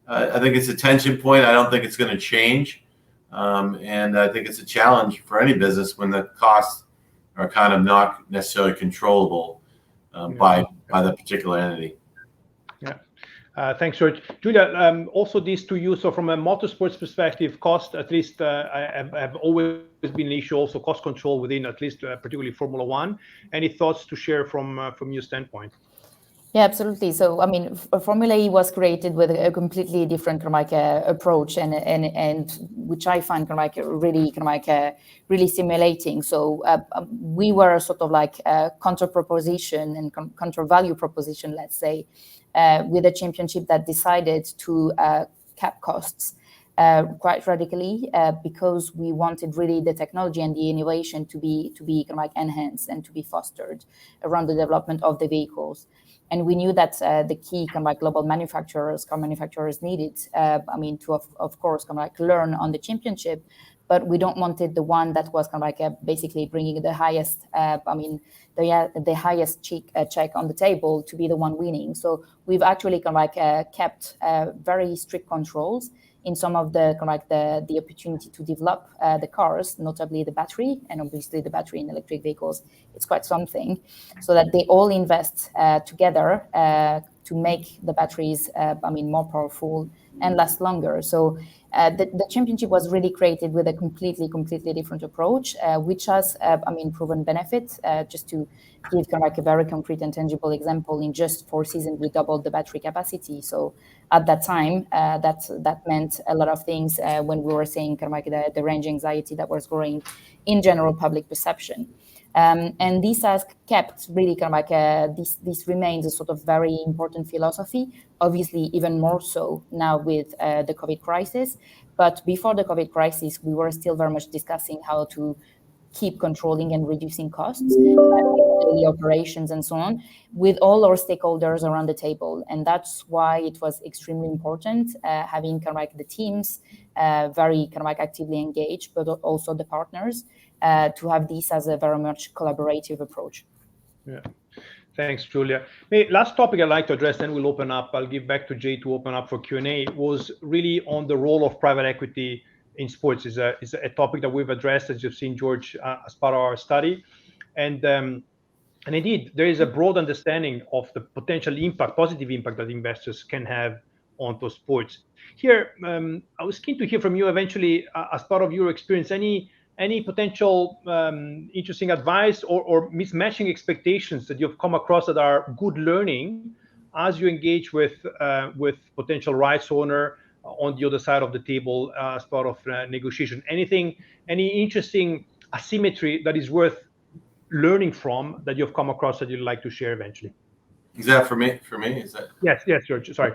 it's a tension point. I don't think it's going to change, and I think it's a challenge for any business when the costs are kind of not necessarily controllable by the particular entity. Yeah. Thanks, George. Julia, also these to you. So from a motorsports perspective, cost, at least have always been an issue, also cost control within at least particularly Formula One. Any thoughts to share from your standpoint? Yeah, absolutely. So, I mean, Formula E was created with a completely different approach, and which I find really stimulating. So, we were sort of like a counter proposition and counter value proposition, let's say, with a championship that decided to cap costs quite radically, because we wanted really the technology and the innovation to be enhanced and to be fostered around the development of the vehicles. And we knew that the key global car manufacturers needed, to of course learn on the championship, but we don't wanted the one that was kind of like basically bringing the highest, the highest check on the table to be the one winning. So we've actually kind of like kept very strict controls in some of the kind of like the opportunity to develop the cars, notably the battery, and obviously the battery in electric vehicles, it's quite something, so that they all invest together to make the batteries, more powerful and last longer. So the championship was really created with a completely different approach, which has, proven benefits. Just to give kind of like a very concrete and tangible example, in just 4 seasons, we doubled the battery capacity. So at that time, that meant a lot of things when we were saying kind of like the range anxiety that was growing in general public perception. And this has kept really kind of like this remains a sort of very important philosophy, obviously even more so now with the COVID crisis. But before the COVID crisis, we were still very much discussing how to keep controlling and reducing costs, daily operations and so on, with all our stakeholders around the table. And that's why it was extremely important having kind of like the teams very kind of like actively engaged, but also the partners to have this as a very much collaborative approach. Yeah. Thanks, Julia. Hey, last topic I'd like to address, then we'll open up. I'll give back to Jay to open up for Q&A, was really on the role of private equity in sports. Is a topic that we've addressed, as you've seen, George, as part of our study. And indeed, there is a broad understanding of the potential impact, positive impact that investors can have onto sports. Here, I was keen to hear from you eventually, as part of your experience, any potential interesting advice or mismatching expectations that you've come across that are good learning as you engage with potential rights owner on the other side of the table as part of negotiation? Any interesting asymmetry that is worth learning from that you've come across that you'd like to share eventually? Is that for me? Is that? Yes, George. Sorry.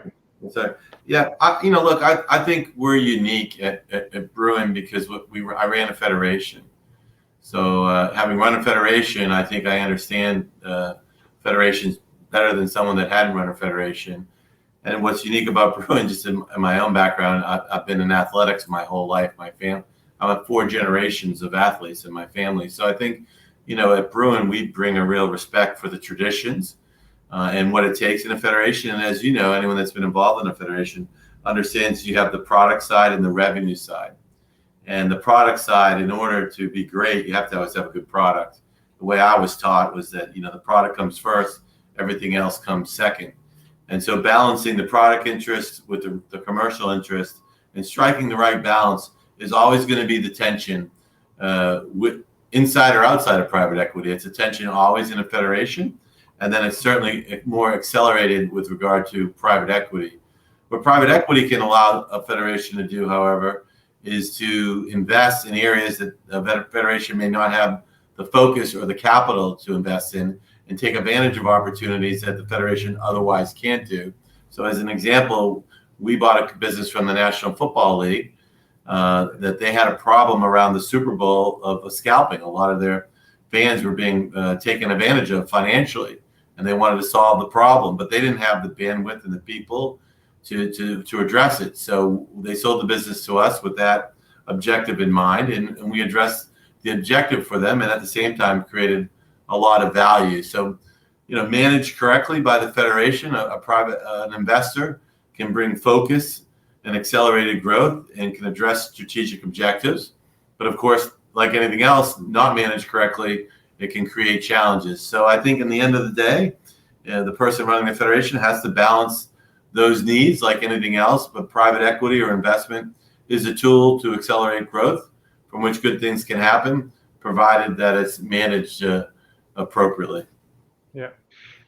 So, yeah, I think we're unique at Bruin because I ran a federation. So having run a federation, I think I understand federations better than someone that hadn't run a federation. And what's unique about Bruin, just in my own background, I've been in athletics my whole life. My family, I have 4 generations of athletes in my family. So I think, at Bruin, we bring a real respect for the traditions and what it takes in a federation. And as you know, anyone that's been involved in a federation understands you have the product side and the revenue side. And the product side, in order to be great, you have to always have a good product. The way I was taught was that, the product comes first, everything else comes second. And so balancing the product interest with the commercial interest and striking the right balance is always going to be the tension with inside or outside of private equity. It's a tension always in a federation. And then it's certainly more accelerated with regard to private equity. What private equity can allow a federation to do, however, is to invest in areas that a federation may not have the focus or the capital to invest in, and take advantage of opportunities that the federation otherwise can't do. So as an example, we bought a business from the National Football League that they had a problem around the Super Bowl of scalping. A lot of their fans were being taken advantage of financially, and they wanted to solve the problem, but they didn't have the bandwidth and the people to address it. So they sold the business to us with that objective in mind, and we addressed the objective for them, and at the same time created a lot of value. So, managed correctly by the federation, an investor can bring focus and accelerated growth and can address strategic objectives. But of course, like anything else, not managed correctly, it can create challenges. So I think in the end of the day, the person running the federation has to balance those needs like anything else, but private equity or investment is a tool to accelerate growth from which good things can happen, provided that it's managed appropriately. Yeah.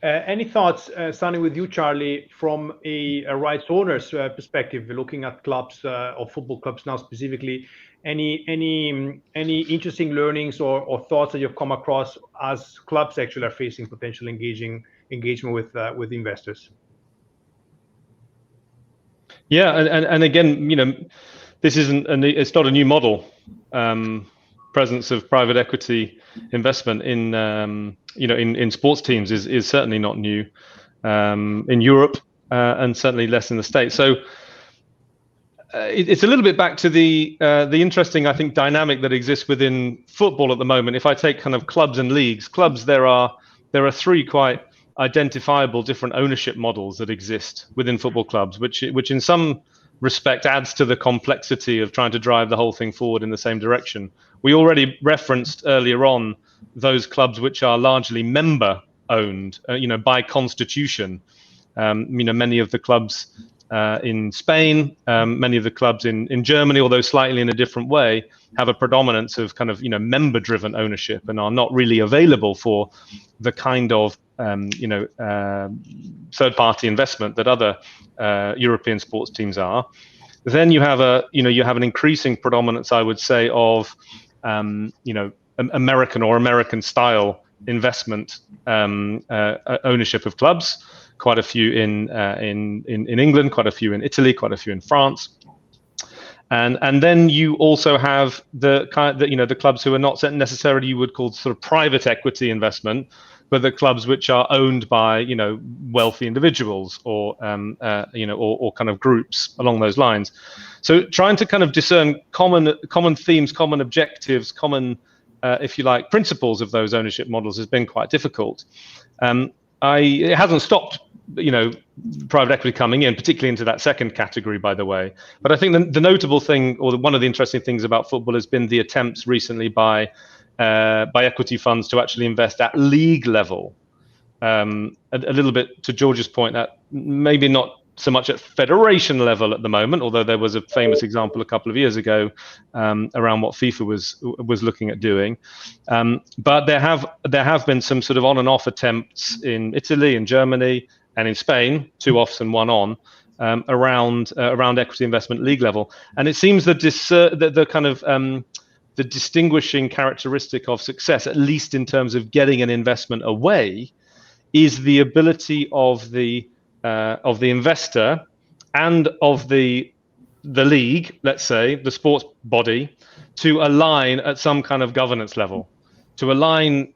Any thoughts, starting with you, Charlie, from a rights owner's perspective, looking at clubs or football clubs now specifically? Any interesting learnings or thoughts that you've come across as clubs actually are facing potential engagement with investors? Yeah, and again, this it's not a new model. Presence of private equity investment in sports teams is certainly not new in Europe and certainly less in the States. So it's a little bit back to the interesting, I think, dynamic that exists within football at the moment. If I take kind of clubs and leagues, clubs, there are three quite identifiable different ownership models that exist within football clubs, which in some respect adds to the complexity of trying to drive the whole thing forward in the same direction. We already referenced earlier on those clubs which are largely member owned, by constitution. Many of the clubs in Spain, many of the clubs in Germany, although slightly in a different way, have a predominance of kind of member-driven ownership and are not really available for the kind of third-party investment that other European sports teams are. Then you have an increasing predominance, I would say, of American or American-style investment ownership of clubs. Quite a few in England, quite a few in Italy, quite a few in France, and then you also have the clubs who are not necessarily you would call sort of private equity investment, but the clubs which are owned by wealthy individuals or or kind of groups along those lines. So trying to kind of discern common themes, common objectives, common if you like principles of those ownership models has been quite difficult. It hasn't stopped, private equity coming in, particularly into that second category, by the way. But I think the notable thing, or one of the interesting things about football, has been the attempts recently by equity funds to actually invest at league level. A little bit to George's point, that maybe not so much at federation level at the moment, although there was a famous example a couple of years ago around what FIFA was looking at doing. But there have been some sort of on and off attempts in Italy and Germany and in Spain, 2 offs and 1 on, around equity investment league level. And it seems that the kind of the distinguishing characteristic of success, at least in terms of getting an investment away, is the ability of the investor and of the league, let's say, the sports body, to align at some kind of governance level, to align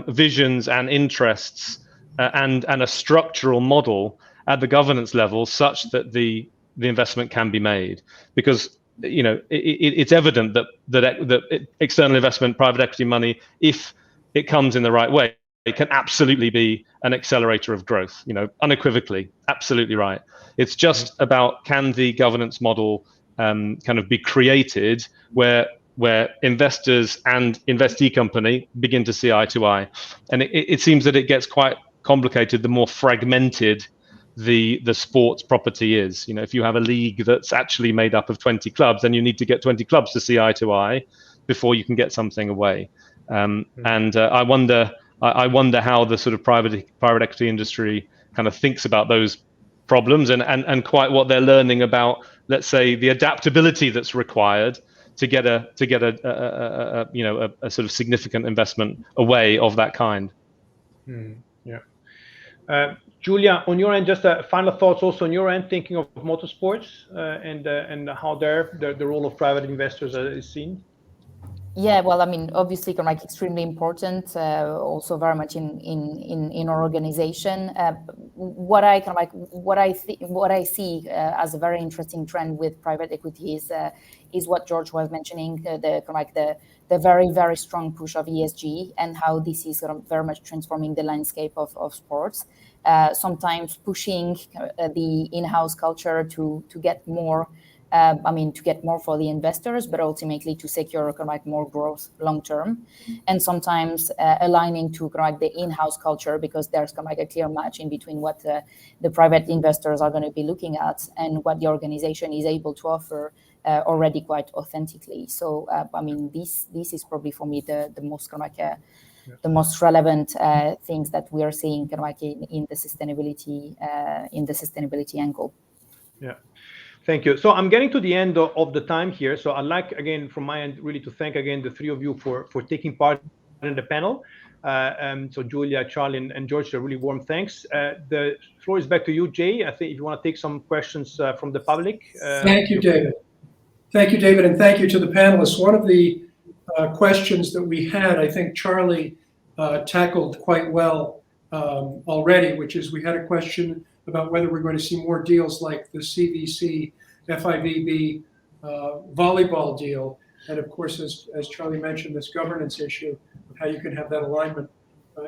visions and interests and a structural model at the governance level such that the investment can be made. Because it's evident that external investment, private equity money, if it comes in the right way, it can absolutely be an accelerator of growth, unequivocally, absolutely right. It's just about, can the governance model kind of be created where investors and investee company begin to see eye to eye. And it seems that it gets quite complicated the more fragmented the sports property is. If you have a league that's actually made up of 20 clubs, then you need to get 20 clubs to see eye to eye before you can get something away. And I wonder how the sort of private equity industry kind of thinks about those problems and quite what they're learning about, let's say, the adaptability that's required to get a sort of significant investment away of that kind. Yeah. Julia, on your end, just final thoughts also on your end, thinking of motorsports and how the role of private investors is seen. Yeah, well, I mean, obviously, like extremely important, also very much in our organization. What I see as a very interesting trend with private equity is what George was mentioning, the very, very strong push of ESG and how this is very much transforming the landscape of sports. Sometimes pushing the in-house culture to get more. To get more for the investors, but ultimately to secure more growth long term, and sometimes aligning to the in-house culture, because there's a clear match in between what the private investors are going to be looking at and what the organization is able to offer already quite authentically. So this is probably for me the most the most relevant things that we are seeing in the sustainability angle. Yeah. Thank you. So I'm getting to the end of the time here. So I'd like, again, from my end, really to thank again the three of you for taking part in the panel. So Julia, Charlie, and George, a really warm thanks. The floor is back to you, Jay. I think if you want to take some questions from the public. Thank you, David. Thank you, David, and thank you to the panelists. One of the questions that we had, I think Charlie tackled quite well already, which is we had a question about whether we're going to see more deals like the CVC, FIVB, volleyball deal. And of course, as Charlie mentioned, this governance issue of how you can have that alignment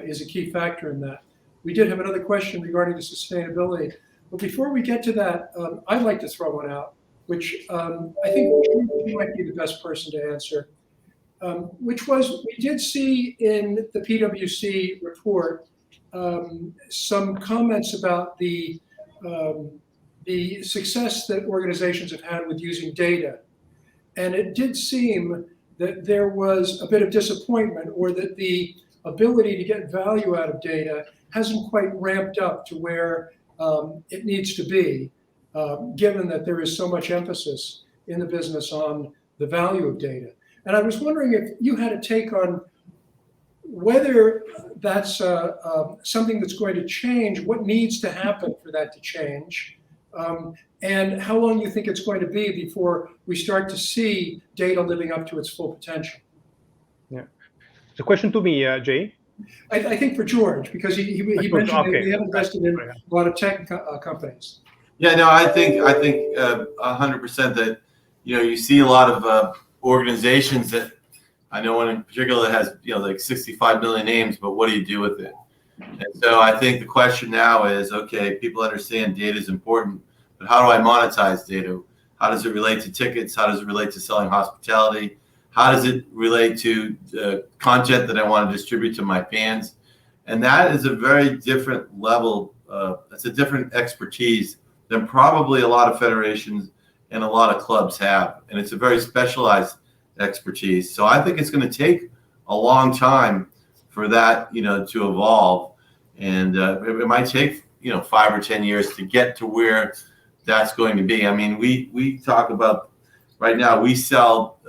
is a key factor in that. We did have another question regarding the sustainability. But before we get to that, I'd like to throw one out, which I think you might be the best person to answer, which was we did see in the PwC report some comments about the success that organizations have had with using data. And it did seem that there was a bit of disappointment, or that the ability to get value out of data hasn't quite ramped up to where it needs to be, given that there is so much emphasis in the business on the value of data. And I was wondering if you had a take on whether that's something that's going to change, what needs to happen for that to change, and how long you think it's going to be before we start to see data living up to its full potential. Yeah. It's a question to me, Jay. I think for George, because he mentioned that we have invested in a lot of tech companies. Yeah, no, I think 100% that, you see a lot of organizations that, I know one in particular that has, like 65 million names, but what do you do with it? And so I think the question now is, okay, people understand data is important, but how do I monetize data? How does it relate to tickets? How does it relate to selling hospitality? How does it relate to content that I want to distribute to my fans? And that is a very different level. It's a different expertise than probably a lot of federations and a lot of clubs have. And it's a very specialized expertise. So I think it's going to take a long time for that, to evolve. And it might take, 5 or 10 years to get to where that's going to be. I mean, we talk about right now, we sell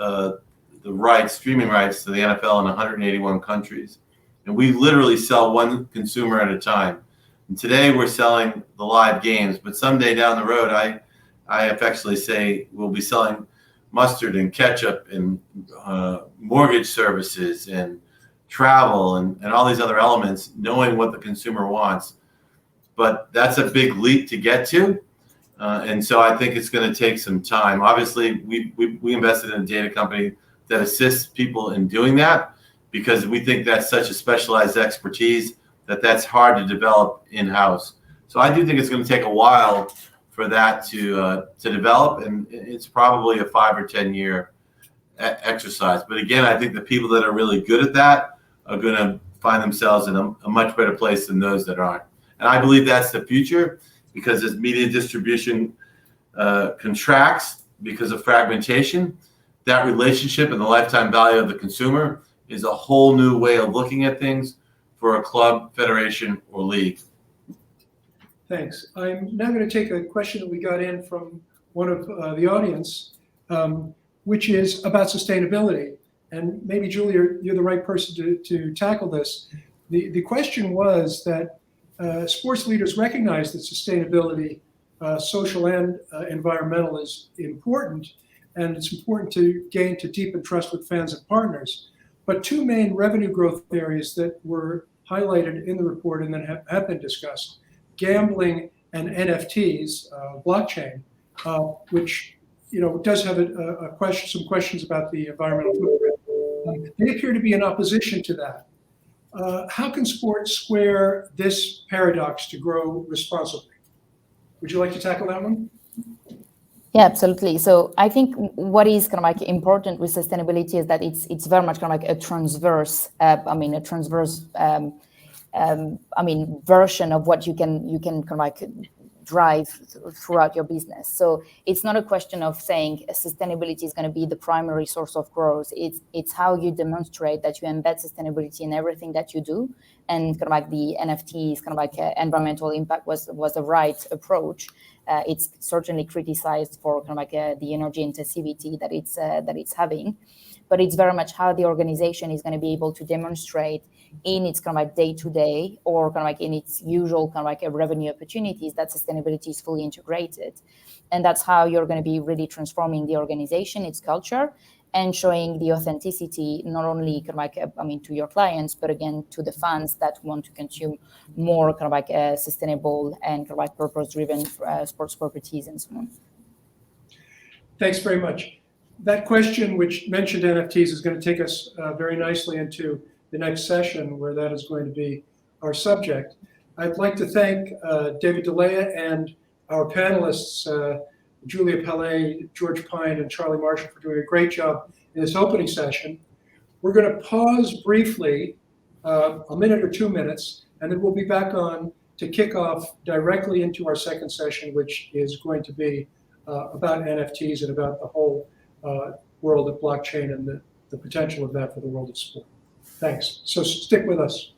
the rights, streaming rights to the NFL in 181 countries. And we literally sell one consumer at a time. And today we're selling the live games, but someday down the road, I affectionately say we'll be selling mustard and ketchup and mortgage services and travel and all these other elements, knowing what the consumer wants. But that's a big leap to get to. And so I think it's going to take some time. Obviously, we invested in a data company that assists people in doing that, because we think that's such a specialized expertise that's hard to develop in-house. So I do think it's going to take a while for that to develop, and it's probably a 5 or 10 year exercise. But again, I think the people that are really good at that are going to find themselves in a much better place than those that aren't. And I believe that's the future, because as media distribution contracts because of fragmentation, that relationship and the lifetime value of the consumer is a whole new way of looking at things for a club, federation, or league. Thanks. I'm now going to take a question that we got in from one of the audience, which is about sustainability. And maybe, Julia, you're the right person to tackle this. The question was that sports leaders recognize that sustainability, social and environmental, is important, and it's important to gain to deepen trust with fans and partners. But two main revenue growth areas that were highlighted in the report and then have been discussed: gambling and NFTs, blockchain, which does have some questions about the environmental footprint. They appear to be in opposition to that. How can sports square this paradox to grow responsibly? Would you like to tackle that one? Yeah, absolutely. So I think what is kind of like important with sustainability is that it's very much kind of like a transverse, version of what you can kind of like drive throughout your business. So it's not a question of saying sustainability is going to be the primary source of growth. It's how you demonstrate that you embed sustainability in everything that you do. And kind of like the NFTs, kind of like environmental impact was the right approach. It's certainly criticized for kind of like the energy intensivity that it's having, but it's very much how the organization is going to be able to demonstrate in its kind of like day-to-day, or kind of like in its usual kind of like revenue opportunities, that sustainability is fully integrated. And that's how you're going to be really transforming the organization, its culture, and showing the authenticity, not only kind of like, to your clients, but again, to the fans that want to consume more kind of like sustainable and kind of like purpose-driven sports properties and so on. Thanks very much. That question, which mentioned NFTs, is going to take us very nicely into the next session, where that is going to be our subject. I'd like to thank David DeLea and our panelists, Julia Pellet, George Pine, and Charlie Marshall, for doing a great job in this opening session. We're going to pause briefly, a minute or 2 minutes, and then we'll be back on to kick off directly into our second session, which is going to be about NFTs and about the whole world of blockchain and the potential of that for the world of sport. Thanks. So stick with us.